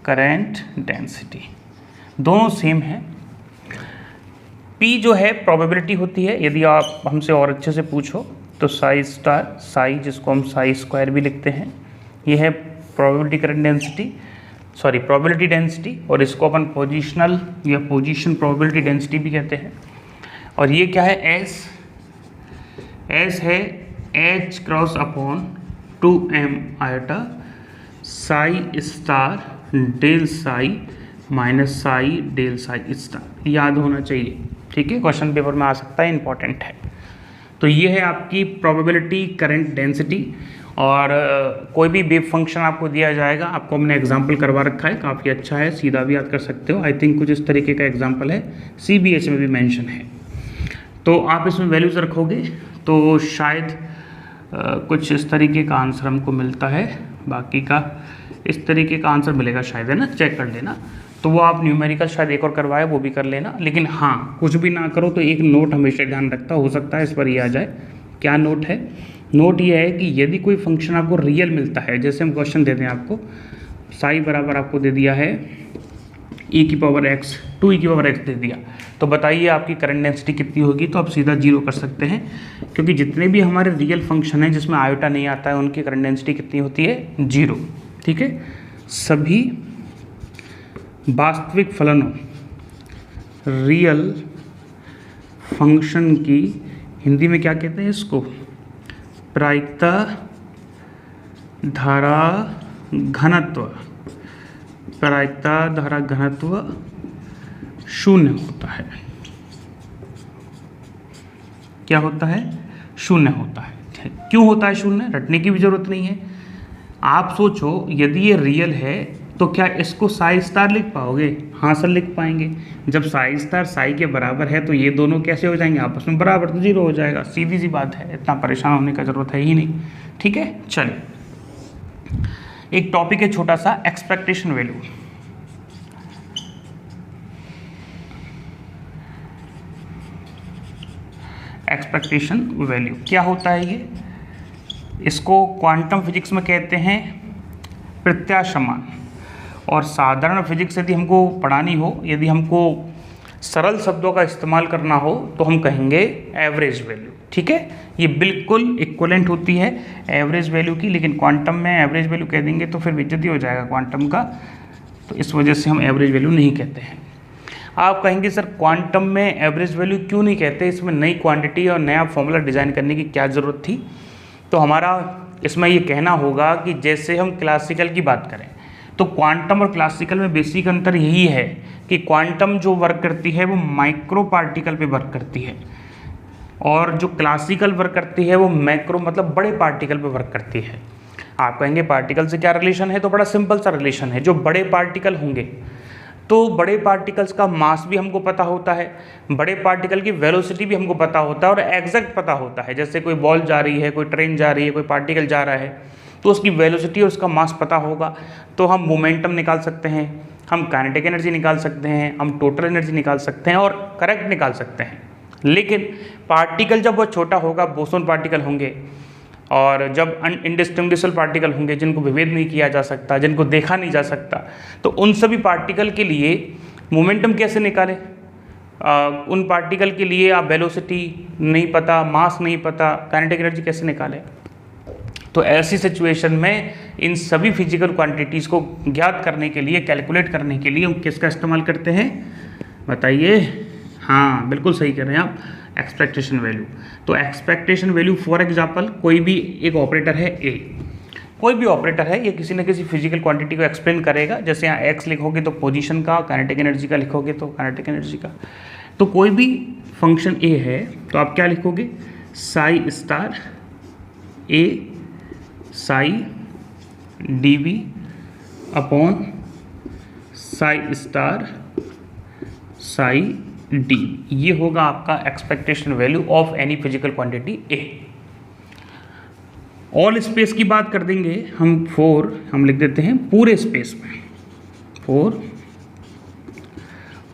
current density. दोनों सेम है। P जो है प्रोबेबिलिटी होती है। यदि आप हमसे और अच्छे से पूछो तो साई स्टार, साई जिसको हम साई स्क्वायर भी लिखते हैं, ये है probability current density, sorry probability density. और इसको अपन पोजिशनल या पोजीशन प्रोबेबिलिटी डेंसिटी भी कहते हैं। और ये क्या है? एस है H cross upon 2m iota psi star del psi minus psi del psi star. याद होना चाहिए, ठीक है, क्वेश्चन पेपर में आ सकता है, इंपॉर्टेंट है। तो ये है आपकी प्रोबेबिलिटी करंट डेंसिटी। और कोई भी वेव फंक्शन आपको दिया जाएगा, आपको हमने एग्जांपल करवा रखा है, काफ़ी अच्छा है, सीधा भी याद कर सकते हो। आई थिंक कुछ इस तरीके का एग्जांपल है, CBH में भी मेंशन है। तो आप इसमें वैल्यूज रखोगे तो शायद कुछ इस तरीके का आंसर हमको मिलता है। बाकी का इस तरीके का आंसर मिलेगा शायद, है ना, चेक कर लेना। तो वो आप न्यूमेरिकल शायद एक और करवाए, वो भी कर लेना। लेकिन हाँ, कुछ भी ना करो तो एक नोट हमेशा ध्यान रखता, हो सकता है इस पर ये आ जाए। क्या नोट है? नोट ये है कि यदि कोई फंक्शन आपको रियल मिलता है, जैसे हम क्वेश्चन देते हैं आपको, साई बराबर आपको दे दिया है e की पावर x, 2e की पावर x दे दिया, तो बताइए आपकी करंट डेंसिटी कितनी होगी? तो आप सीधा 0 कर सकते हैं, क्योंकि जितने भी हमारे रियल फंक्शन हैं जिसमें आयोटा नहीं आता है, उनकी करंट डेंसिटी कितनी होती है? 0। ठीक है। सभी वास्तविक फलनों, रियल फंक्शन की हिंदी में क्या कहते हैं इसको? प्रायिकता धारा घनत्व। प्रायिकता धारा घनत्व 0 होता है। क्या होता है? 0 होता है। क्यों होता है 0? रटने की भी जरूरत नहीं है। आप सोचो, यदि ये रियल है तो क्या इसको साई स्टार लिख पाओगे? हाँ सर, लिख पाएंगे। जब साई स्टार साई के बराबर है तो ये दोनों कैसे हो जाएंगे आपस में? बराबर, तो 0 हो जाएगा। सीधी सी बात है, इतना परेशान होने का जरूरत है ही नहीं। ठीक है, चलिए एक टॉपिक है छोटा सा, एक्सपेक्टेशन वैल्यू। एक्सपेक्टेशन वैल्यू क्या होता है ये? इसको क्वांटम फिजिक्स में कहते हैं प्रत्याशमान। और साधारण फिजिक्स यदि हमको पढ़ानी हो, यदि हमको सरल शब्दों का इस्तेमाल करना हो, तो हम कहेंगे एवरेज वैल्यू। ठीक है, ये बिल्कुल इक्वलेंट होती है एवरेज वैल्यू की, लेकिन क्वांटम में एवरेज वैल्यू कह देंगे तो फिर बेइज्जती हो जाएगा क्वांटम का, तो इस वजह से हम एवरेज वैल्यू नहीं कहते हैं। आप कहेंगे सर क्वांटम में एवरेज वैल्यू क्यों नहीं कहते? इसमें नई क्वांटिटी और नया फॉर्मूला डिज़ाइन करने की क्या ज़रूरत थी? तो हमारा इसमें ये कहना होगा कि जैसे हम क्लासिकल की बात करें तो क्वांटम और क्लासिकल में बेसिक अंतर यही है कि क्वांटम जो वर्क करती है वो माइक्रो पार्टिकल पे वर्क करती है, और जो क्लासिकल वर्क करती है वो मैक्रो मतलब बड़े पार्टिकल पे वर्क करती है। आप कहेंगे पार्टिकल से क्या रिलेशन है? तो बड़ा सिंपल सा रिलेशन है। जो बड़े पार्टिकल होंगे तो बड़े पार्टिकल्स का मास भी हमको पता होता है, बड़े पार्टिकल की वेलोसिटी भी हमको पता होता है और एग्जैक्ट पता होता है। जैसे कोई बॉल जा रही है, कोई ट्रेन जा रही है, कोई पार्टिकल जा रहा है, तो उसकी वेलोसिटी और उसका मास पता होगा तो हम मोमेंटम निकाल सकते हैं, हम काइनेटिक एनर्जी निकाल सकते हैं, हम टोटल एनर्जी निकाल सकते हैं और करंट निकाल सकते हैं। लेकिन पार्टिकल जब वो छोटा होगा, बोसोन पार्टिकल होंगे, और जब इनडिस्टिंग्विशेबल पार्टिकल होंगे जिनको विभेद नहीं किया जा सकता, जिनको देखा नहीं जा सकता, तो उन सभी पार्टिकल के लिए मोमेंटम कैसे निकालें? उन पार्टिकल के लिए आप वेलोसिटी नहीं पता, मास नहीं पता, काइनेटिक एनर्जी कैसे निकालें? तो ऐसी सिचुएशन में इन सभी फिजिकल क्वांटिटीज़ को ज्ञात करने के लिए, कैलकुलेट करने के लिए हम किसका इस्तेमाल करते हैं? बताइए। हाँ, बिल्कुल सही कह रहे हैं आप, एक्सपेक्टेशन वैल्यू। तो एक्सपेक्टेशन वैल्यू फॉर एग्जांपल कोई भी एक ऑपरेटर है ए, कोई भी ऑपरेटर है, ये किसी न किसी फिजिकल क्वांटिटी को एक्सप्लेन करेगा। जैसे यहाँ एक्स लिखोगे तो पोजीशन का, काइनेटिक एनर्जी का लिखोगे तो काइनेटिक एनर्जी का। तो कोई भी फंक्शन ए है तो आप क्या लिखोगे? Psi star A psi D V upon psi star psi D, ये होगा आपका expectation value of any physical quantity A. All space की बात कर देंगे हम, हम लिख देते हैं पूरे स्पेस में, फॉर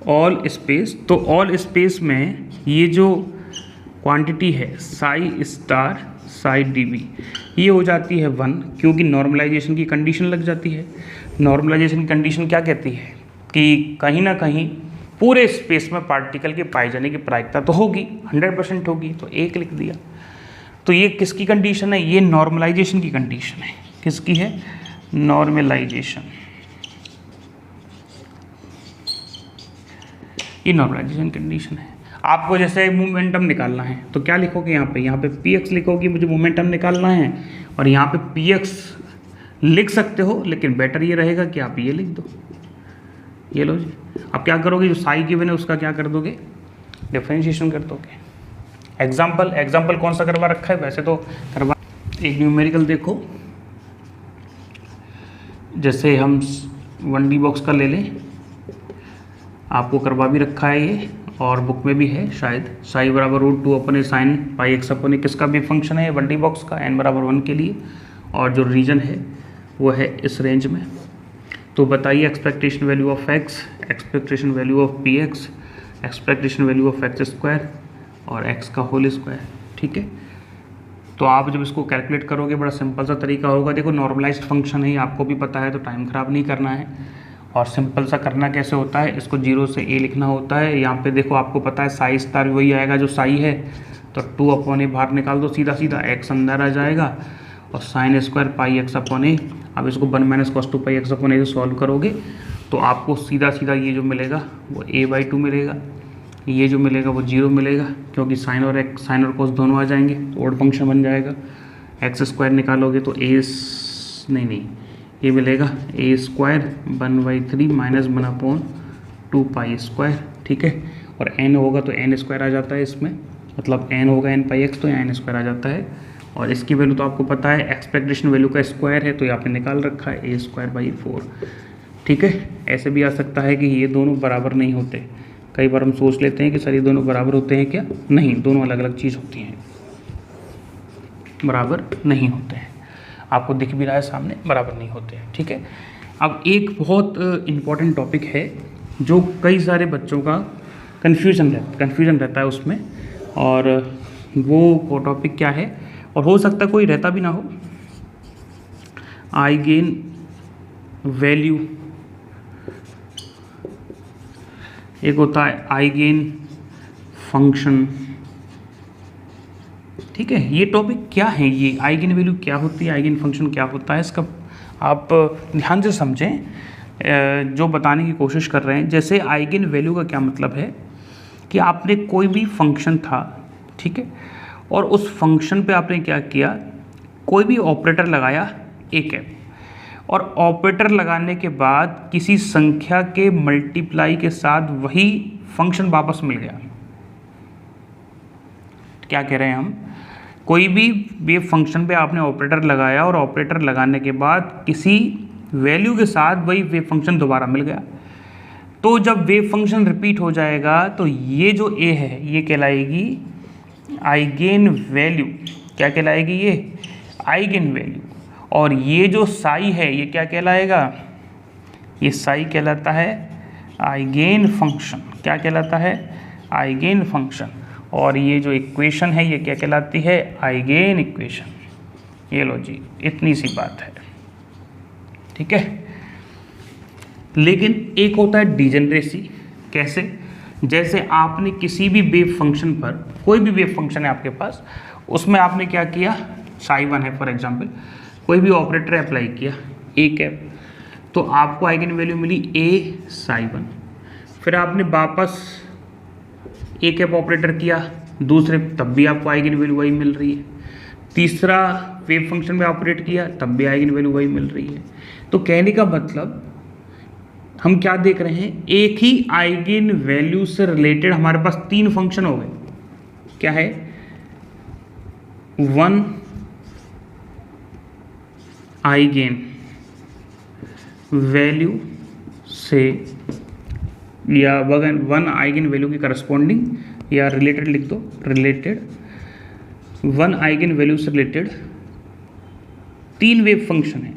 ऑल स्पेस। तो ऑल स्पेस में ये जो क्वांटिटी है psi star psi D V, ये हो जाती है 1, क्योंकि नॉर्मलाइजेशन की कंडीशन लग जाती है। नॉर्मलाइजेशन की कंडीशन क्या कहती है कि कहीं ना कहीं पूरे स्पेस में पार्टिकल के पाए जाने की प्रायिकता तो होगी, 100% होगी, तो 1 लिख दिया। तो ये किसकी कंडीशन है? ये नॉर्मलाइजेशन की कंडीशन है। किसकी है? नॉर्मलाइजेशन। ये नॉर्मलाइजेशन कंडीशन है। आपको जैसे मोमेंटम निकालना है तो क्या लिखोगे यहाँ पे px लिखोगे, मुझे मोमेंटम निकालना है, और यहाँ पे px लिख सकते हो, लेकिन बेटर ये रहेगा कि आप ये लिख दो। ये लो जी। अब क्या करोगे, जो साई गिवन है उसका क्या कर दोगे? डिफरेंशिएशन कर दोगे। एग्जाम्पल कौन सा करवा रखा है? वैसे तो करवा, एक न्यूमेरिकल देखो, जैसे हम 1D बॉक्स का ले लें, आपको करवा भी रखा है ये, और बुक में भी है शायद। साई बराबर √2 साइन पाई एक्स अपन ए, किसका भी फंक्शन है 1D बॉक्स का, n बराबर 1 के लिए, और जो रीजन है वो है इस रेंज में। तो बताइए expectation value of x, expectation value of px, expectation value of x square और x का होल स्क्वायर। ठीक है, तो आप जब इसको कैलकुलेट करोगे बड़ा सिंपल सा तरीका होगा। देखो नॉर्मलाइज्ड फंक्शन है, आपको भी पता है, तो टाइम ख़राब नहीं करना है। और सिंपल सा करना कैसे होता है, इसको 0 से a लिखना होता है। यहाँ पे देखो आपको पता है साई स्टार वही आएगा जो साई है, तो 2/a बाहर निकाल दो, सीधा सीधा x अंदर आ जाएगा, और साइन स्क्वायर पाई x/a। अब इसको 1 - cos 2 पाई x/a से सॉल्व करोगे तो आपको सीधा सीधा ये जो मिलेगा वो a/2 मिलेगा, ये जो मिलेगा वो 0 मिलेगा, क्योंकि साइन और कोस दोनों आ जाएंगे, तो ओड फंक्शन बन जाएगा। एक्स स्क्वायर निकालोगे तो ये मिलेगा a स्क्वायर 1/3 - 1/2 पाई स्क्वायर। ठीक है, और n होगा तो n स्क्वायर आ जाता है इसमें, मतलब n होगा n पाई x, तो यहाँ n स्क्वायर आ जाता है। और इसकी वैल्यू तो आपको पता है, एक्सपेक्टेशन वैल्यू का स्क्वायर है, तो यहाँ पे निकाल रखा है a²/4। ठीक है, ऐसे भी आ सकता है कि ये दोनों बराबर नहीं होते। कई बार हम सोच लेते हैं कि सर ये दोनों बराबर होते हैं क्या? नहीं, दोनों अलग अलग चीज़ होती हैं, बराबर नहीं होते हैं। आपको दिख भी रहा है सामने, बराबर नहीं होते हैं। ठीक है, अब एक बहुत इम्पॉर्टेंट टॉपिक है जो कई सारे बच्चों का कन्फ्यूजन रहता है उसमें, और वो टॉपिक क्या है, और हो सकता है कोई रहता भी ना हो। आइगेन वैल्यू, एक होता है आइगेन फंक्शन। ठीक है, ये टॉपिक क्या है, ये आइगेन वैल्यू क्या होती है, आइगेन फंक्शन क्या होता है, इसका आप ध्यान से समझें जो बताने की कोशिश कर रहे हैं। जैसे आइगेन वैल्यू का क्या मतलब है कि आपने कोई भी फंक्शन था, ठीक है, और उस फंक्शन पे आपने क्या किया, कोई भी ऑपरेटर लगाया एक है, और ऑपरेटर लगाने के बाद किसी संख्या के मल्टीप्लाई के साथ वही फंक्शन वापस मिल गया। क्या कह रहे हैं हम, कोई भी वेव फंक्शन पे आपने ऑपरेटर लगाया, और ऑपरेटर लगाने के बाद किसी वैल्यू के साथ वही वेव फंक्शन दोबारा मिल गया, तो जब वेव फंक्शन रिपीट हो जाएगा तो ये जो a है ये कहलाएगी आइगेन वैल्यू। क्या कहलाएगी ये? Eigen value. और ये जो साई है ये क्या कहलाएगा? ये साई कहलाता है आइगेन फंक्शन। क्या कहलाता है? Eigen function. और ये जो इक्वेशन है ये क्या कहलाती है? Eigen equation. ये लो जी, इतनी सी बात है। ठीक है, लेकिन एक होता है डिजेनरेसी। कैसे? जैसे आपने किसी भी वेव फंक्शन पर, कोई भी वेव फंक्शन है आपके पास, उसमें आपने क्या किया, साई1 है फॉर एग्जांपल, कोई भी ऑपरेटर अप्लाई किया a कैप, तो आपको आइगन वैल्यू मिली a साई1। फिर आपने वापस a कैप ऑपरेटर किया दूसरे, तब भी आपको आइगन वैल्यू वही मिल रही है। तीसरा वेव फंक्शन में ऑपरेट किया, तब भी आइगन वैल्यू वही मिल रही है। तो कहने का मतलब हम क्या देख रहे हैं, एक ही आइगन वैल्यू से रिलेटेड हमारे पास 3 फंक्शन हो गए। क्या है? 1 आइगेन वैल्यू से या वन आइगेन वैल्यू की करस्पॉन्डिंग या रिलेटेड लिख दो, रिलेटेड वन आइगेन वैल्यू से रिलेटेड 3 वेव फंक्शन है,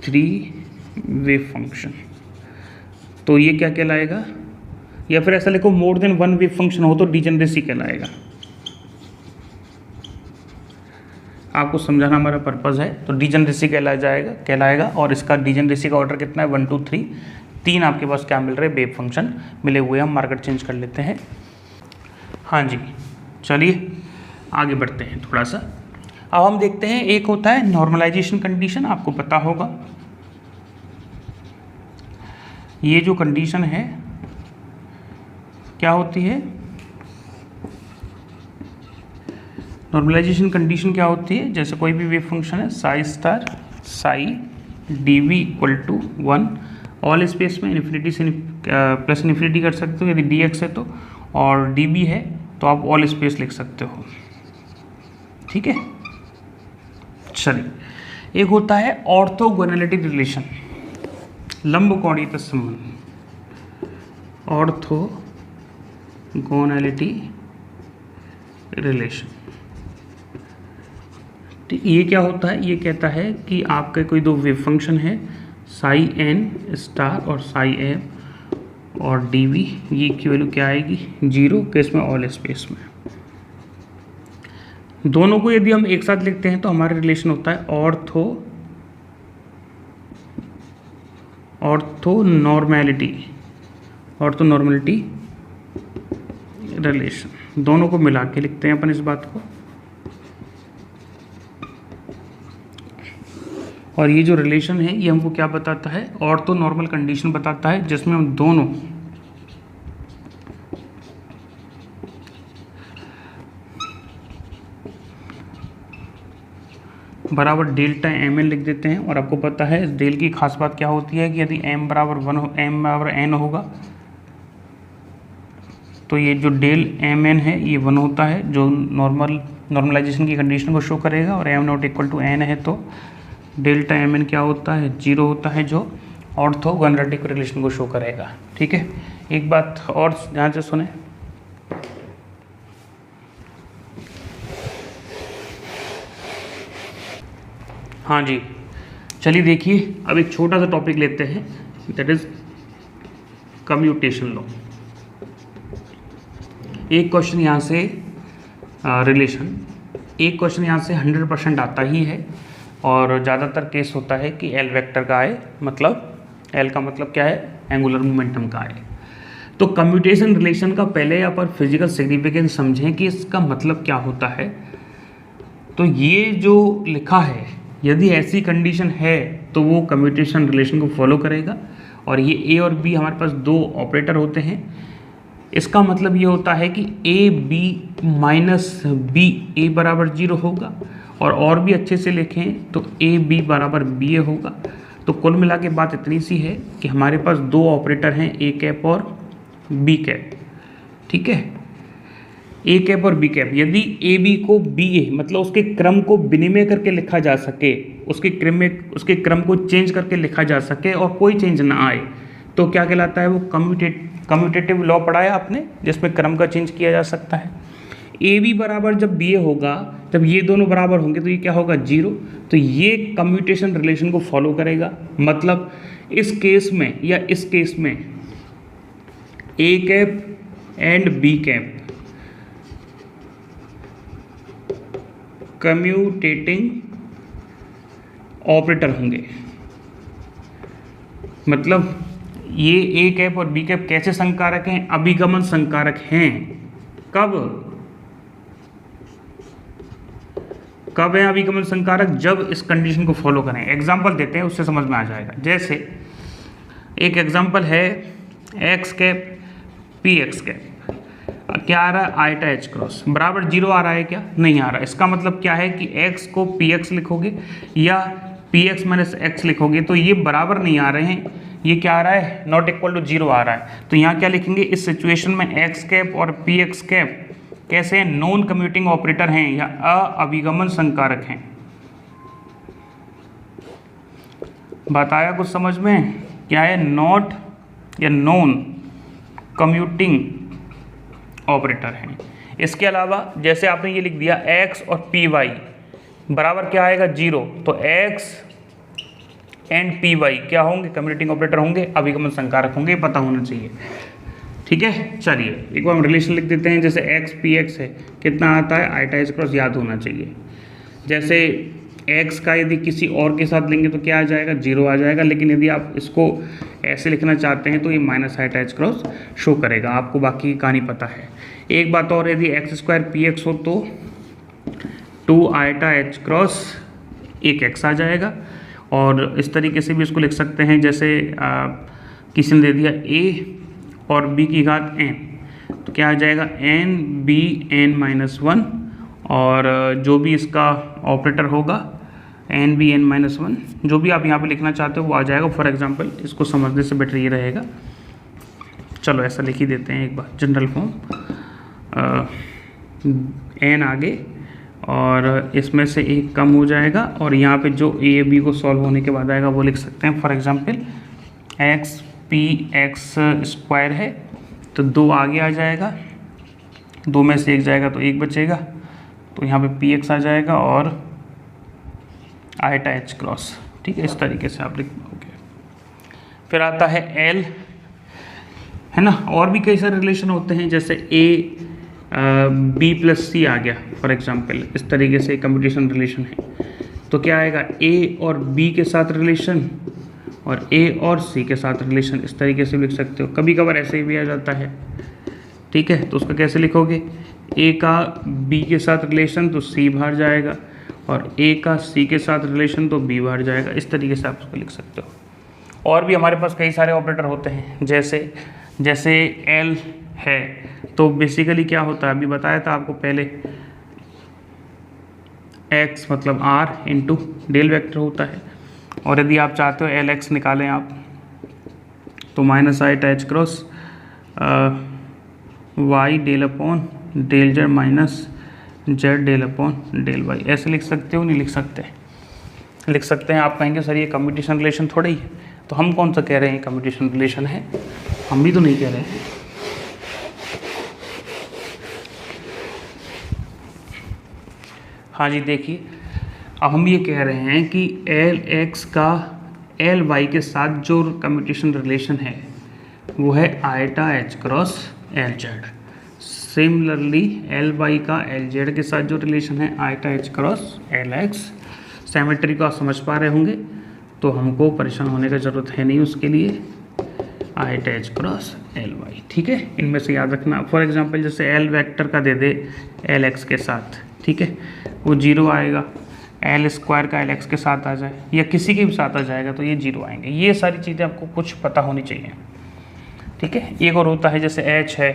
3 वेव फंक्शन, तो ये क्या कहलाएगा? या फिर ऐसा लिखो मोर देन 1 वेव फंक्शन हो तो डिजेनरेसी कहलाएगा। आपको समझाना हमारा पर्पज़ है, तो डिजेनरेसी कहलाएगा। और इसका डिजेनरेसी का ऑर्डर कितना है? 1 2 3, 3 आपके पास क्या मिल रहे हैं? वेव फंक्शन मिले हुए। हम मार्कर चेंज कर लेते हैं। हाँ जी, चलिए आगे बढ़ते हैं थोड़ा सा। अब हम देखते हैं, एक होता है नॉर्मलाइजेशन कंडीशन, आपको पता होगा ये जो कंडीशन है क्या होती है? नॉर्मलाइजेशन कंडीशन क्या होती है? जैसे कोई भी वेव फंक्शन है psi star psi dv equal to 1 all space में इन्फिनिटी से प्लस इन्फिनिटी कर सकते हो यदि dx है तो, और db है तो आप ऑल स्पेस लिख सकते हो। ठीक है, चलिए एक होता है ऑर्थोगोनैलिटी रिलेशन, लंबकोणीयता संबंध, ऑर्थोगोनैलिटी रिलेशन। ये क्या होता है? ये कहता है कि आपके कोई 2 वेव फंक्शन है साई एन स्टार और साई एम और डी वी, ये की वैल्यू क्या आएगी? 0 केस में ऑल स्पेस में। दोनों को यदि हम एक साथ लिखते हैं तो हमारा रिलेशन होता है ऑर्थोनॉर्मैलिटी रिलेशन। दोनों को मिला के लिखते हैं अपन इस बात को। और ये जो रिलेशन है ये हमको क्या बताता है? ऑर्थोनॉर्मल कंडीशन बताता है, जिसमें हम दोनों बराबर डेल्टा एम एन लिख देते हैं। और आपको पता है इस डेल की खास बात क्या होती है कि यदि m बराबर 1 हो, m बराबर n होगा तो ये जो डेल एम एन है ये 1 होता है, जो नॉर्मलाइजेशन की कंडीशन को शो करेगा। और m not equal to n है तो डेल्टा एम एन क्या होता है? 0 होता है, जो ऑर्थोगोनैलिटी रिलेशन को शो करेगा। ठीक है, एक बात और ध्यान से सुने, हाँ जी, चलिए देखिए अब एक छोटा सा टॉपिक लेते हैं, दैट इज कम्यूटेशन लॉ। एक क्वेश्चन यहाँ से रिलेशन, एक क्वेश्चन यहाँ से 100% आता ही है, और ज़्यादातर केस होता है कि एल वेक्टर का आए, मतलब एल का मतलब क्या है? एंगुलर मोमेंटम का आए। तो कम्यूटेशन रिलेशन का पहले अपन फिजिकल सिग्निफिकेंस समझें कि इसका मतलब क्या होता है। तो ये जो लिखा है, यदि ऐसी कंडीशन है तो वो कम्यूटेशन रिलेशन को फॉलो करेगा। और ये ए और बी हमारे पास 2 ऑपरेटर होते हैं। इसका मतलब ये होता है कि ए बी माइनस बी ए बराबर 0 होगा, और भी अच्छे से लिखें तो ए बी बराबर बी ए होगा। तो कुल मिला के बात इतनी सी है कि हमारे पास 2 ऑपरेटर हैं, ए कैप और बी कैप। ठीक है, ए कैप और बी कैप। यदि ए बी को बी ए मतलब उसके क्रम को विनिमय करके लिखा जा सके, उसके क्रम को चेंज करके लिखा जा सके और कोई चेंज ना आए, तो क्या कहलाता है? वो कम्यूटेटिव लॉ पढ़ा है आपने, जिसमें क्रम का चेंज किया जा सकता है। ए बी बराबर जब बी ए होगा, जब ये दोनों बराबर होंगे तो ये क्या होगा? 0। तो ये कम्यूटेशन रिलेशन को फॉलो करेगा। मतलब इस केस में या इस केस में A cap and B cap commutating operator होंगे। मतलब ये ए कैप और बी कैप कैसे संकारक हैं? अभिगमन संकारक हैं। कब है अभिगमन संकारक? जब इस कंडीशन को फॉलो करें। एग्जाम्पल देते हैं, उससे समझ में आ जाएगा। जैसे एक एग्जाम्पल है x cap P x cap, क्या आ रहा है? आइटा एच क्रॉस बराबर 0 आ रहा है क्या? नहीं आ रहा। इसका मतलब क्या है कि x को पी एक्स लिखोगे या पी एक्स माइनस एक्स लिखोगे तो ये बराबर नहीं आ रहे हैं। ये क्या आ रहा है? नॉट इक्वल टू 0 आ रहा है। तो यहाँ क्या लिखेंगे? इस सिचुएशन में एक्स कैप और पी एक्स कैप कैसे हैं, नॉन कम्यूटिंग ऑपरेटर हैं या अभिगमन संकारक हैं। बताया कुछ समझ में, क्या है, नॉट या नॉन कम्यूटिंग ऑपरेटर हैं। इसके अलावा जैसे आपने ये लिख दिया x और पी वाई बराबर क्या आएगा 0, तो x एंड पी वाई क्या होंगे, कम्यूटिंग ऑपरेटर होंगे, अभिगमन संकारक होंगे, पता होना चाहिए। ठीक है, चलिए एक बार हम रिलेशन लिख देते हैं। जैसे x पी एक्स है, कितना आता है, आइटा एच क्रॉस याद होना चाहिए। जैसे x का यदि किसी और के साथ लेंगे तो क्या आ जाएगा, 0 आ जाएगा, लेकिन यदि आप इसको ऐसे लिखना चाहते हैं तो ये minus iota H cross show करेगा, आपको बाकी की कहानी पता है। एक बात और, यदि एक्स स्क्वायर पी एक्स हो तो 2 आइटा एच क्रॉस एक x आ जाएगा। और इस तरीके से भी इसको लिख सकते हैं, जैसे किसी ने दे दिया a और b की घात n, तो क्या आ जाएगा n b n माइनस 1, और जो भी इसका ऑपरेटर होगा n b n माइनस 1, जो भी आप यहाँ पे लिखना चाहते हो वो आ जाएगा। फॉर एग्जांपल इसको समझने से बेटर ये रहेगा, चलो ऐसा लिख ही देते हैं एक बार, जनरल फॉर्म n आगे और इसमें से एक कम हो जाएगा, और यहाँ पे जो a b को सॉल्व होने के बाद आएगा वो लिख सकते हैं। For example x p x square है तो 2 आगे आ जाएगा, 2 में से 1 जाएगा तो 1 बचेगा, तो यहाँ पे पी एक्स आ जाएगा और आइटा एच क्रॉस। ठीक है, इस तरीके से आप लिख पाओगे। फिर आता है एल, है ना, और भी कई सारे रिलेशन होते हैं, जैसे ए बी प्लस सी आ गया फॉर एग्जांपल, इस तरीके से कम्प्यूटेशन रिलेशन है। तो क्या आएगा, ए और बी के साथ रिलेशन और ए और सी के साथ रिलेशन, इस तरीके से लिख सकते हो। कभी कभार ऐसे ही भी आ जाता है। ठीक है, तो उसका कैसे लिखोगे, ए का बी के साथ रिलेशन तो सी बाहर जाएगा, और ए का सी के साथ रिलेशन तो बी बाहर जाएगा, इस तरीके से आप उसको लिख सकते हो। और भी हमारे पास कई सारे ऑपरेटर होते हैं, जैसे एल है तो बेसिकली क्या होता है, अभी बताया था आपको पहले, x मतलब r इंटू डेल वेक्टर होता है, और यदि आप चाहते हो एल एक्स निकालें आप तो minus iota H cross y del upon del Z minus Z del upon del Y, ऐसे लिख सकते हो, नहीं लिख सकते, लिख सकते हैं। आप कहेंगे सर ये कम्यूटेशन रिलेशन थोड़ा ही है, तो हम कौन सा कह रहे हैं कम्यूटेशन रिलेशन है, हम भी तो नहीं कह रहे हैं। हाँ जी, देखिए अब हम ये कह रहे हैं कि एल एक्स का एल वाई के साथ जो कम्यूटेशन रिलेशन है वो है iota H cross L Z. Similarly L Y का एल जेड के साथ जो रिलेशन है iota H cross L X. Symmetry को आप समझ पा रहे होंगे, तो हमको परेशान होने का ज़रूरत है नहीं उसके लिए, iota H cross L Y. ठीक है, इनमें से याद रखना। फॉर एग्जांपल जैसे एल वेक्टर का दे दे एल एक्स के साथ, ठीक है, वो 0 आएगा। एल स्क्वायर का एल एक्स के साथ आ जाए या किसी के भी साथ आ जाएगा तो ये 0 आएंगे। ये सारी चीज़ें आपको कुछ पता होनी चाहिए। ठीक है, एक और होता है जैसे एच है,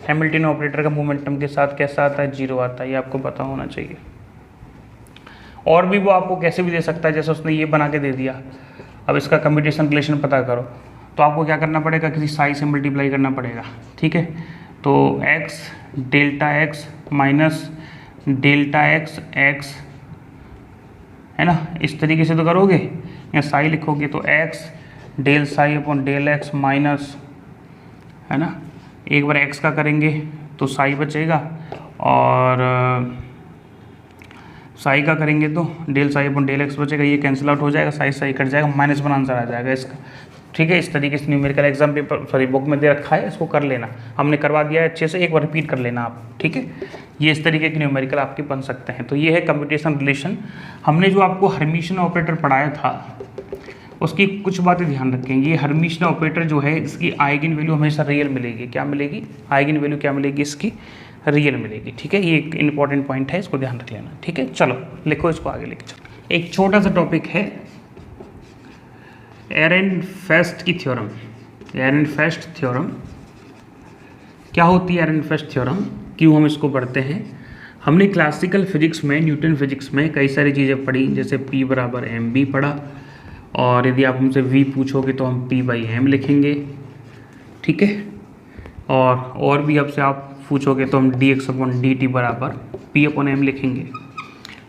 हैमिल्टन ऑपरेटर का मोमेंटम के साथ कैसा आता है, 0 आता है, ये आपको पता होना चाहिए। और भी वो आपको कैसे भी दे सकता है, जैसे उसने ये बना के दे दिया, अब इसका कम्यूटेशन रिलेशन पता करो, तो आपको क्या करना पड़ेगा, किसी साई से मल्टीप्लाई करना पड़ेगा। ठीक है, तो x delta x minus delta x x, है ना, इस तरीके से तो करोगे, या साई लिखोगे तो x del psi upon del x minus, है ना, एक बार x का करेंगे तो साई बचेगा, और साई का करेंगे तो del psi upon del x बचेगा, ये कैंसिल आउट हो जाएगा, साई साई कट जाएगा, -1 आंसर आ जाएगा इसका। ठीक है, इस तरीके से numerical exam paper sorry book में दे रखा है, इसको कर लेना, हमने करवा दिया है अच्छे से, एक बार रिपीट कर लेना आप। ठीक है, ये इस तरीके के न्यूमेरिकल आपके बन सकते हैं। तो ये है कम्यूटेशन रिलेशन। हमने जो आपको हर्मिशन ऑपरेटर पढ़ाया था उसकी कुछ बातें ध्यान रखेंगे। ये हर्मिशन ऑपरेटर जो है इसकी आइगन वैल्यू हमेशा रियल मिलेगी। क्या मिलेगी, आइगन वैल्यू क्या मिलेगी, इसकी रियल मिलेगी। ठीक है, ये एक इंपॉर्टेंट पॉइंट है, इसको ध्यान रख लेना। ठीक है, चलो लिखो, इसको आगे लेके चलो। एक छोटा सा टॉपिक है एरेनफेस्ट की थ्योरम। एरेनफेस्ट थ्योरम क्या होती है, एरेनफेस्ट थ्योरम क्यों हम इसको पढ़ते हैं। हमने क्लासिकल फिजिक्स में, न्यूटन फिजिक्स में कई सारी चीज़ें पढ़ी, जैसे P बराबर mv पढ़ा, और यदि आप हमसे v पूछोगे तो हम p/m लिखेंगे। ठीक है, और भी आपसे आप पूछोगे तो हम dx/dt बराबर p/m लिखेंगे।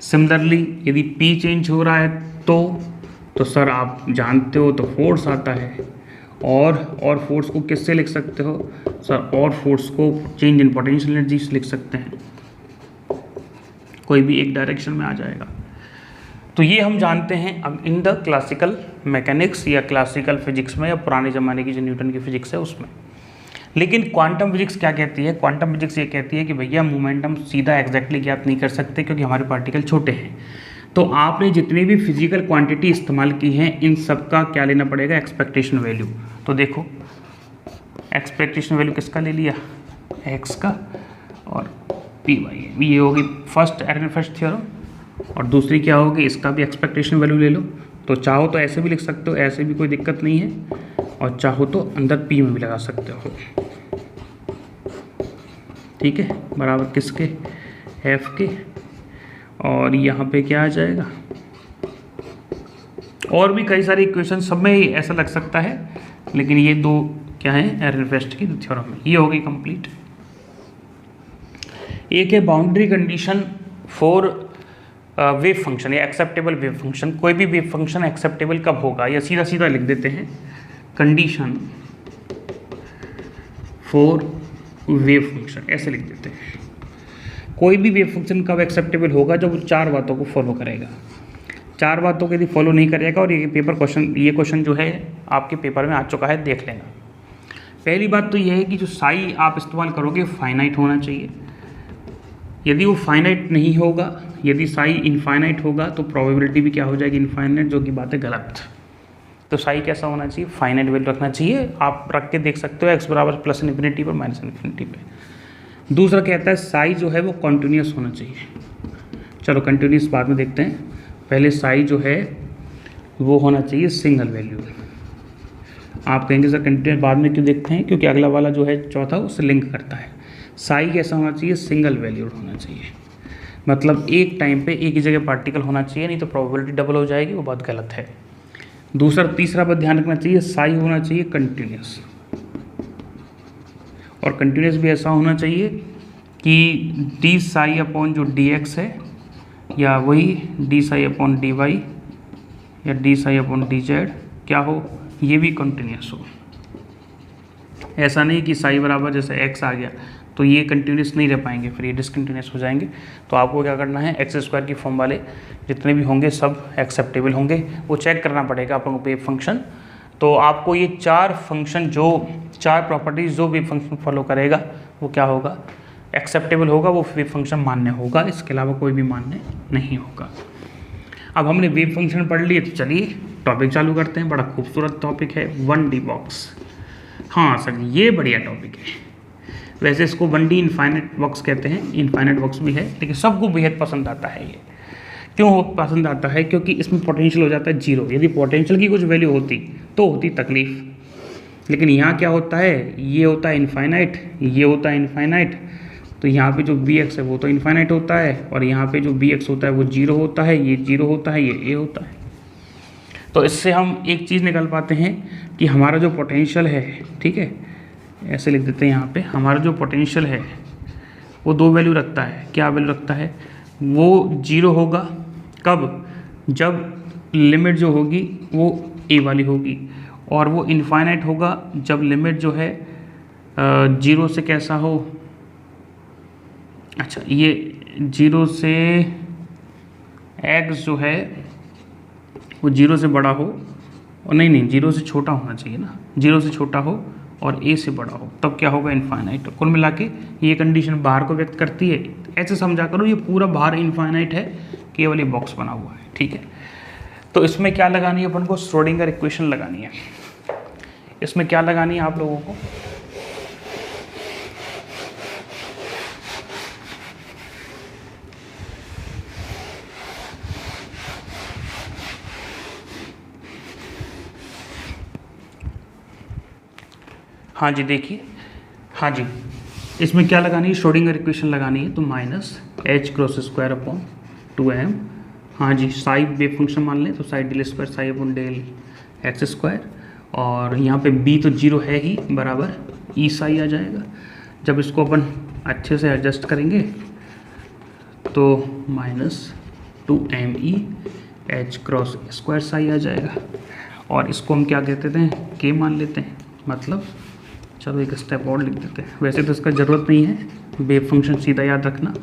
सिमिलरली यदि p चेंज हो रहा है तो सर आप जानते हो तो फोर्स आता है, और फोर्स को किससे लिख सकते हो सर, और फोर्स को चेंज इन पोटेंशियल एनर्जी से लिख सकते हैं, कोई भी एक डायरेक्शन में आ जाएगा। तो ये हम जानते हैं अब इन द क्लासिकल मैकेनिक्स या क्लासिकल फिजिक्स में, या पुराने ज़माने की जो न्यूटन की फिजिक्स है उसमें। लेकिन क्वांटम फिजिक्स क्या कहती है? क्वांटम फिजिक्स ये कहती है कि भैया मोमेंटम सीधा एग्जैक्टली ज्ञात नहीं कर सकते क्योंकि हमारे पार्टिकल छोटे हैं। तो आपने जितनी भी फिजिकल क्वांटिटी इस्तेमाल की है इन सब का क्या लेना पड़ेगा? Expectation value. तो देखो एक्सपेक्टेशन वैल्यू किसका ले लिया? एक्स का, और पी वाई, ये होगी फर्स्ट एरनफेस्ट थ्योरम, और दूसरी क्या होगी? इसका भी एक्सपेक्टेशन वैल्यू ले लो। तो चाहो तो ऐसे भी लिख सकते हो, ऐसे भी कोई दिक्कत नहीं है, और चाहो तो अंदर पी में भी लगा सकते हो, ठीक है, बराबर किसके? एफ के। और यहाँ पे क्या आ जाएगा? और भी कई सारे इक्वेशन, सब में ऐसा लग सकता है, लेकिन ये दो क्या है? एरनफेस्ट की थ्योरम है। ये होगी कंप्लीट। एक है boundary condition for wave function या एक्सेप्टेबल वेव फंक्शन। कोई भी वेव फंक्शन एक्सेप्टेबल कब होगा, या सीधा सीधा लिख देते हैं कंडीशन फॉर वेव फंक्शन, ऐसे लिख देते हैं। कोई भी वेव फंक्शन कब एक्सेप्टेबल होगा? जब वो चार बातों को फॉलो करेगा। चार बातों को यदि फॉलो नहीं करेगा, और ये क्वेश्चन जो है आपके पेपर में आ चुका है, देख लेना। पहली बात तो ये है कि जो साई आप इस्तेमाल करोगे फाइनाइट होना चाहिए। यदि वो फाइनाइट नहीं होगा, यदि साई इनफाइनाइट होगा तो प्रोबेबिलिटी भी क्या हो जाएगी? इनफाइनाइट, जो कि बात है गलत। तो साई कैसा होना चाहिए? फाइनाइट वैल्यू रखना चाहिए। आप रख के देख सकते हो x बराबर प्लस इन्फिनिटी पर माइनस इन्फिनिटी पे। दूसरा कहता है साई जो है वो कॉन्टिन्यूस होना चाहिए। चलो कंटिन्यूस बाद में देखते हैं, पहले साई जो है वो होना चाहिए सिंगल वैल्यू। आप कहेंगे सर कंटिन्यूस बाद में क्यों देखते हैं? क्योंकि अगला वाला जो है चौथा उससे लिंक करता है। साई कैसा होना चाहिए? सिंगल वैल्यूड होना चाहिए, मतलब एक टाइम पे एक ही जगह पार्टिकल होना चाहिए, नहीं तो प्रोबेबिलिटी डबल हो जाएगी, वो बात गलत है। तीसरा बात ध्यान रखना चाहिए, साई होना चाहिए कंटिन्यूस, और कंटिन्यूस भी ऐसा होना चाहिए कि डी साई अपॉन जो डी एक्स है, या वही D psi upon D Y, या D psi upon D Z क्या हो? ये भी कंटिन्यूस हो। ऐसा नहीं कि साई बराबर जैसे एक्स आ गया तो ये कंटिन्यूस नहीं रह पाएंगे, फिर ये डिसकंटिन्यूस हो जाएंगे। तो आपको क्या करना है? एक्स स्क्वायर की फॉर्म वाले जितने भी होंगे सब एक्सेप्टेबल होंगे, वो चेक करना पड़ेगा अपन को वेव फंक्शन। तो आपको ये चार फंक्शन, जो चार प्रॉपर्टीज जो वेव फंक्शन फॉलो करेगा वो क्या होगा? एक्सेप्टेबल होगा, वो वेव फंक्शन मान्य होगा, इसके अलावा कोई भी मान्य नहीं होगा। अब हमने वेव फंक्शन पढ़ लिए, तो चलिए टॉपिक चालू करते हैं। बड़ा खूबसूरत टॉपिक है 1D बॉक्स। हाँ सर, ये बढ़िया टॉपिक है। वैसे इसको 1D इनफाइनाइट बॉक्स कहते हैं, इनफाइनाइट बॉक्स भी है, लेकिन सबको बेहद पसंद आता है। ये क्यों पसंद आता है? क्योंकि इसमें पोटेंशियल हो जाता है जीरो। यदि पोटेंशियल की कुछ वैल्यू होती तो होती तकलीफ, लेकिन यहाँ क्या होता है? ये होता है इनफाइनाइट, ये होता है इनफाइनाइट, तो यहाँ पे जो bx है वो तो इनफाइनाइट होता है, और यहाँ पे जो bx होता है वो जीरो होता है, ये जीरो होता है, ये a होता है। तो इससे हम एक चीज़ निकाल पाते हैं कि हमारा जो पोटेंशियल है, ठीक है, ऐसे लिख देते हैं यहाँ पे, हमारा जो पोटेंशियल है वो दो वैल्यू रखता है। क्या वैल्यू रखता है? वो जीरो होगा कब? जब लिमिट जो होगी वो a वाली होगी, और वो इनफाइनाइट होगा जब लिमिट जो है जीरो से कैसा हो? अच्छा, ये जीरो से x जो है वो जीरो से बड़ा हो, और नहीं जीरो से छोटा होना चाहिए ना, जीरो से छोटा हो और a से बड़ा हो, तब क्या होगा? इनफाइनाइट। कुल मिला के ये कंडीशन बाहर को व्यक्त करती है। ऐसे समझा करो ये पूरा बाहर इनफाइनाइट है, केवल ये बॉक्स बना हुआ है, ठीक है। तो इसमें क्या लगानी है अपन को? श्रोडिंगर इक्वेशन लगानी है। इसमें क्या लगानी है आप लोगों को? हाँ जी, देखिए, हाँ जी, इसमें क्या लगानी है? श्रोडिंगर इक्वेशन लगानी है। तो minus H cross square upon 2m, हाँ जी, साई वेव फंक्शन मान लें तो psi del square psi upon del x square, और यहाँ पे b तो जीरो है ही, बराबर ई साई आ जाएगा। जब इसको अपन अच्छे से एडजस्ट करेंगे तो -2me h cross square psi आ जाएगा। और इसको हम क्या कहते थे, के मान लेते हैं। मतलब चलो एक स्टेप और लिख देते हैं, वैसे तो इसका ज़रूरत नहीं है, वेव फंक्शन सीधा याद रखना,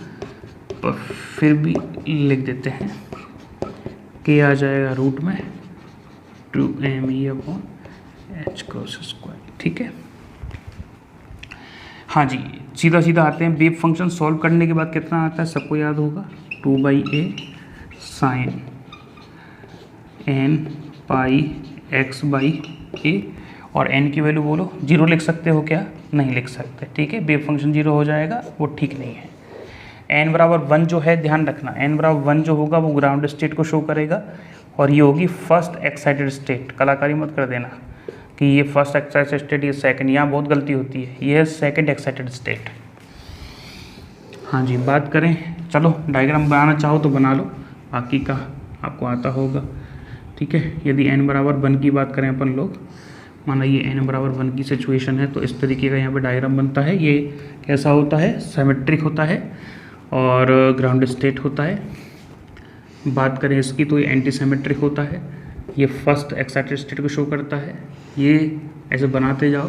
पर फिर भी लिख देते हैं। के आ जाएगा रूट में 2me/h क्रॉस स्क्वायर। ठीक है, हाँ जी, सीधा सीधा आते हैं। वेव फंक्शन सॉल्व करने के बाद कितना आता है, सबको याद होगा, 2/a साइन n पाई x/a। और n की वैल्यू बोलो, 0 लिख सकते हो क्या, नहीं लिख सकते। ठीक है, वेव फंक्शन 0 हो जाएगा, वो ठीक नहीं है। n बराबर 1 जो है, ध्यान रखना, n बराबर 1 जो होगा वो ग्राउंड स्टेट को शो करेगा, और ये होगी फर्स्ट एक्साइटेड स्टेट। कलाकारी मत कर देना कि ये फर्स्ट एक्साइटेड स्टेट, ये सेकंड, यहाँ बहुत गलती होती है, ये है सेकंड एक्साइटेड स्टेट। हाँ जी, बात करें, चलो डायग्राम बनाना चाहो तो बना लो, बाकी का आपको आता होगा। ठीक है, यदि n बराबर 1 की बात करें अपन लोग, माना ये n बराबर 1 की सिचुएशन है, तो इस तरीके का यहाँ पे डायग्राम बनता है। ये कैसा होता है, सिमेट्रिक होता है और ग्राउंड स्टेट होता है। बात करें इसकी तो ये एंटी सिमेट्रिक होता है, ये फर्स्ट एक्साइटेड स्टेट को शो करता है, ये ऐसे बनाते जाओ,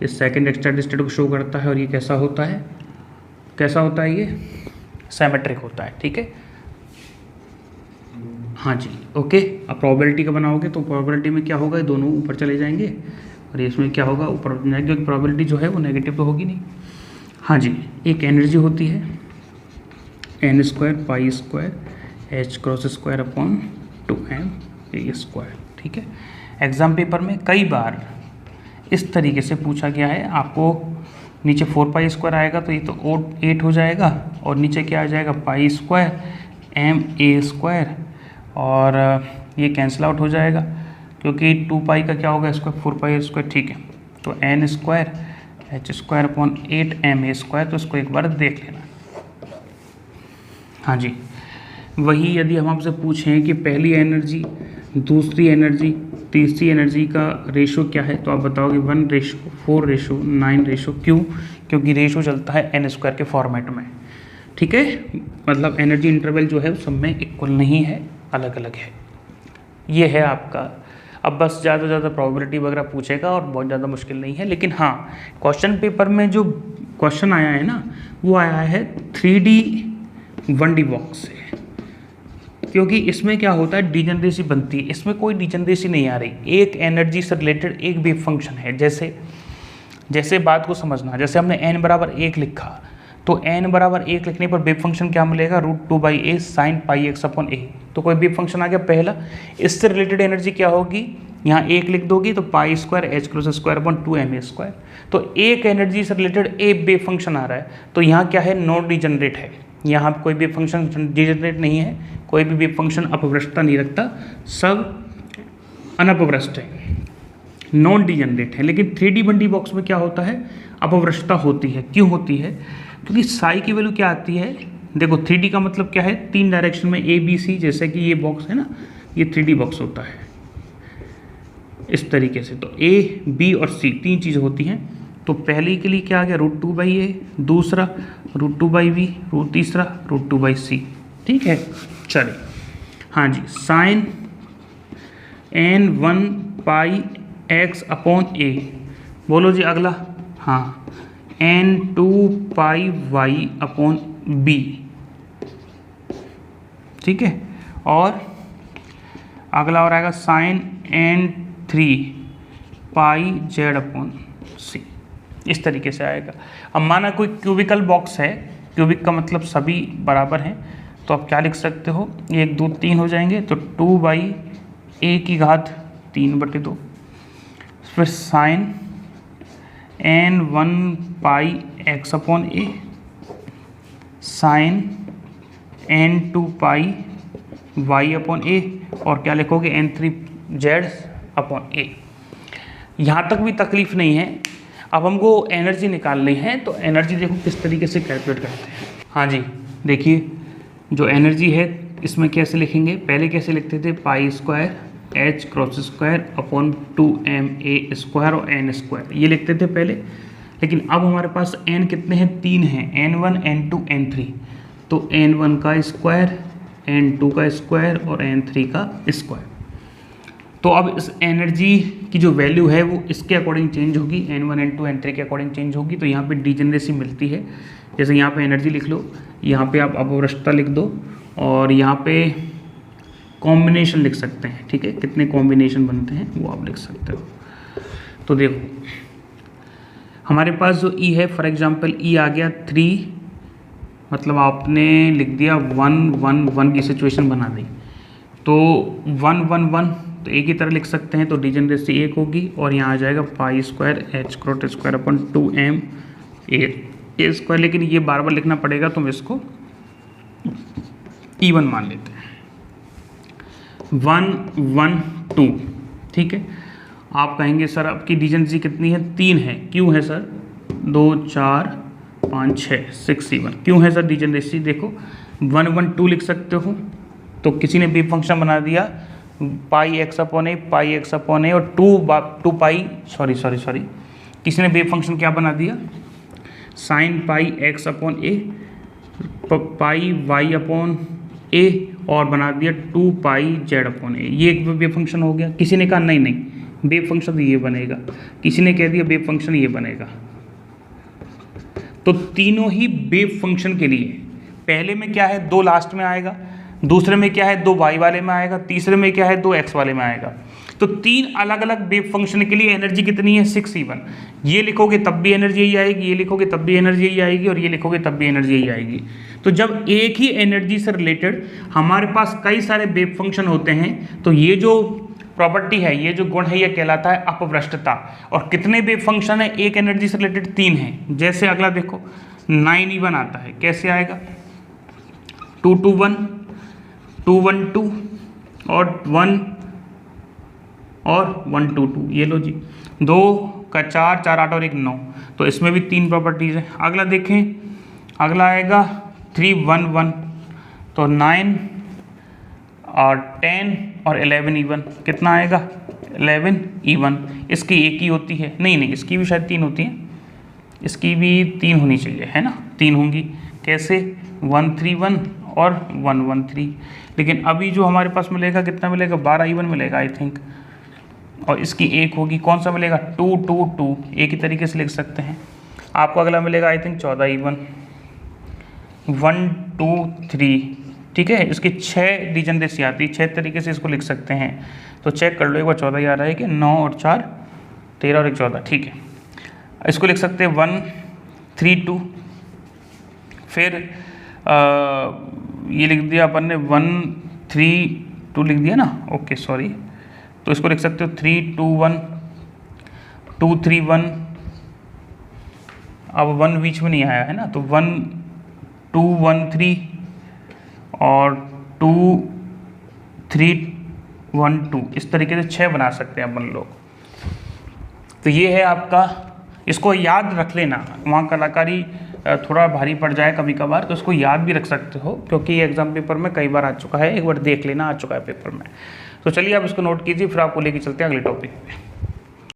ये सेकंड एक्साइटेड स्टेट को शो करता है, और ये कैसा होता है, कैसा होता है, ये सिमेट्रिक होता है। ठीक है, हाँ जी, ओके। अब प्रोबेबिलिटी का बनाओगे तो प्रोबेबिलिटी में क्या होगा, ये दोनों ऊपर चले जाएंगे, और इसमें क्या होगा, ऊपर जाएंगे, क्योंकि प्रोबेबिलिटी जो है वो नेगेटिव तो होगी नहीं। हाँ जी, एक एनर्जी होती है n² π² h cross square upon 2m² ठीक है, एग्जाम पेपर में कई बार इस तरीके से पूछा गया है। आपको नीचे 4π² आएगा तो ये तो 8 हो जाएगा, और नीचे क्या आ जाएगा, π² ma², और ये कैंसिल आउट हो जाएगा, क्योंकि 2π का क्या होगा स्क्वायर, 4π²। ठीक है, तो n² h² अपॉन 8ma², तो इसको एक बार देख लेना। हाँ जी, वही यदि हम आपसे पूछें कि पहली एनर्जी, दूसरी एनर्जी, तीसरी एनर्जी का रेशो क्या है, तो आप बताओगे 1:4:9 क्यों, क्योंकि रेशो चलता है n² के फॉर्मेट में। ठीक है, मतलब एनर्जी इंटरवल जो है वो सब में इक्वल नहीं है, अलग अलग है। ये है आपका। अब बस ज़्यादा से ज़्यादा प्रोबेबिलिटी वगैरह पूछेगा, और बहुत ज़्यादा मुश्किल नहीं है। लेकिन हाँ, क्वेश्चन पेपर में जो क्वेश्चन आया है ना, वो आया है 3D 1D बॉक्स से, क्योंकि इसमें क्या होता है, डिजनरेसी बनती है। इसमें कोई डिजनरेसी नहीं आ रही, एक एनर्जी से रिलेटेड एक वेव फंक्शन है। जैसे बात को समझना, जैसे हमने n बराबर 1 लिखा, तो n बराबर 1 लिखने पर वेव फंक्शन क्या मिलेगा, √2/a साइन πx/a। तो कोई वेव फंक्शन आ गया पहला। इससे रिलेटेड एनर्जी क्या होगी, यहाँ 1 लिख दोगी तो π² h cross square upon 2ma²। तो एक एनर्जी से रिलेटेड एक वेव फंक्शन आ रहा है, तो यहाँ क्या है, नॉन डिजनरेट है। यहाँ कोई भी फंक्शन डिजनरेट नहीं है, कोई भी वेव फंक्शन अपभ्रष्टता नहीं रखता, सब अनपभ्रष्ट है, नॉन डिजनरेट है। लेकिन 3D 1D बॉक्स में क्या होता है, अपभ्रष्टता होती है। क्यों होती है, क्योंकि साई की वैल्यू क्या आती है, देखो 3D का मतलब क्या है, 3 डायरेक्शन में ABC, जैसे कि ये बॉक्स है ना, ये 3D बॉक्स होता है इस तरीके से। तो A, B और C 3 चीज़ होती हैं। तो पहले के लिए क्या आ गया, √2/a, दूसरा √2/b, तीसरा √2/c। ठीक है, चलिए, हाँ जी, साइन n1πx/a, बोलो जी अगला, हाँ, n2πy/b। ठीक है, और अगला और आएगा साइन n3πz/c। इस तरीके से आएगा। अब माना कोई क्यूबिकल बॉक्स है, क्यूबिक का मतलब सभी बराबर हैं, तो आप क्या लिख सकते हो, 1 2 3 हो जाएंगे, तो 2/a⁻3/2, फिर साइन n1πx/a, साइन n2πy/a, और क्या लिखोगे, n3z/a। यहाँ तक भी तकलीफ नहीं है। अब हमको एनर्जी निकालनी है, तो एनर्जी देखो किस तरीके से कैलकुलेट करते हैं। हाँ जी, देखिए, जो एनर्जी है इसमें कैसे लिखेंगे, पहले कैसे लिखते थे, π² h cross square upon 2ma² और n², ये लिखते थे पहले। लेकिन अब हमारे पास n कितने हैं, 3 हैं, n1 n2 n3। तो n1 का स्क्वायर, n2 का स्क्वायर और n3 का स्क्वायर। तो अब इस एनर्जी की जो वैल्यू है वो इसके अकॉर्डिंग चेंज होगी, n1 n2 n3 के अकॉर्डिंग चेंज होगी। तो यहाँ पे डिजेनरेसी मिलती है, जैसे यहाँ पे एनर्जी लिख लो, यहाँ पे आप अपभ्रष्टता लिख दो और यहाँ पे कॉम्बिनेशन लिख सकते हैं, ठीक है, कितने कॉम्बिनेशन बनते हैं वो आप लिख सकते हो। तो देखो हमारे पास जो E है, फॉर एग्जांपल E आ गया 3, मतलब आपने लिख दिया 1 1 1 की सिचुएशन बना दी, तो 1 1 1 तो एक ही तरह लिख सकते हैं, तो डिजेनरेसी 1 होगी और यहाँ आ जाएगा pi square h cross square upon 2m A square. लेकिन ये बार बार लिखना पड़ेगा, तो हम इसको E1 मान लेते हैं। 1 1 2, ठीक है। आप कहेंगे सर आपकी डिजेनरेसी कितनी है, 3 है, क्यों है सर, 2 4 5 6 6 7 क्यों है सर डिजेनरेसी। देखो 1 1 2 लिख सकते हो, तो किसी ने वेव फंक्शन बना दिया पाई एक्स अपॉन ए, पाई एक्स अपॉन ए और 2 पाई सॉरी किसी ने वेव फंक्शन क्या बना दिया, साइन पाई एक्स अपॉन ए, पाई वाई अपॉन ए और बना दिया 2 पाई जेड अपॉन ए। ये एक वेव फंक्शन हो गया। किसी ने कहा नहीं वेव फंक्शन ये बनेगा, किसी ने कह दिया वेव फंक्शन ये बनेगा। तो तीनों ही वेव फंक्शन के लिए पहले में क्या है, 2 लास्ट में आएगा, दूसरे में क्या है, 2 वाई वाले में आएगा, तीसरे में क्या है, 2 एक्स वाले में आएगा। तो 3 अलग अलग वेव फंक्शन के लिए एनर्जी कितनी है, 6E1। ये लिखोगे तब भी एनर्जी यही आएगी, ये लिखोगे तब भी एनर्जी यही आएगी और ये लिखोगे तब भी एनर्जी यही आएगी। तो जब एक ही एनर्जी से रिलेटेड हमारे पास कई सारे वेव फंक्शन होते हैं, तो ये जो प्रॉपर्टी है, ये जो गुण है, ये कहलाता है अपभ्रष्टता। और कितने वेव फंक्शन है एक एनर्जी से रिलेटेड, 3 हैं। जैसे अगला देखो 9E1 आता है, कैसे आएगा, 2 2 1 2 1 2 और 1 और 1 2 2। ये लो जी, 2 का 4 4 8 और 1 9, तो इसमें भी 3 प्रॉपर्टीज़ हैं। अगला देखें, अगला आएगा 3 1 1, तो 9 और 10 और 11E1 कितना आएगा, 11E1। इसकी एक ही होती है, नहीं इसकी भी शायद 3 होती है, इसकी भी 3 होनी चाहिए, है ना, 3 होंगी। कैसे, 1 3 1 और 1 1 3। लेकिन अभी जो हमारे पास मिलेगा कितना मिलेगा, 12E1 मिलेगा आई थिंक, और इसकी एक होगी, कौन सा मिलेगा, 2 2 2। एक ही तरीके से लिख सकते हैं। आपको अगला मिलेगा आई थिंक 14E1, 1 2 3, ठीक है। इसकी 6 डिजेनरेसी आती है, 6 तरीके से इसको लिख सकते हैं। तो चेक कर लो एक बार, 14 ही आ रहा है कि 9 और 4 13 और 1 14, ठीक है। इसको लिख सकते हैं 1 3 2, फिर ये लिख दिया अपन ने 1 3 2 लिख दिया ना, ओके सॉरी। तो इसको लिख सकते हो 3 2 1 2 3 1, अब 1 बीच में नहीं आया है ना, तो 1 2 1 3 और 2 3 1 2, इस तरीके से 6 बना सकते हैं अपन लोग। तो ये है आपका, इसको याद रख लेना। वहाँ कलाकारी थोड़ा भारी पड़ जाए कभी कभार, तो इसको याद भी रख सकते हो, क्योंकि ये एग्जाम पेपर में कई बार आ चुका है, एक बार देख लेना, आ चुका है पेपर में। तो चलिए आप इसको नोट कीजिए, फिर आपको लेके चलते हैं अगले टॉपिक पे।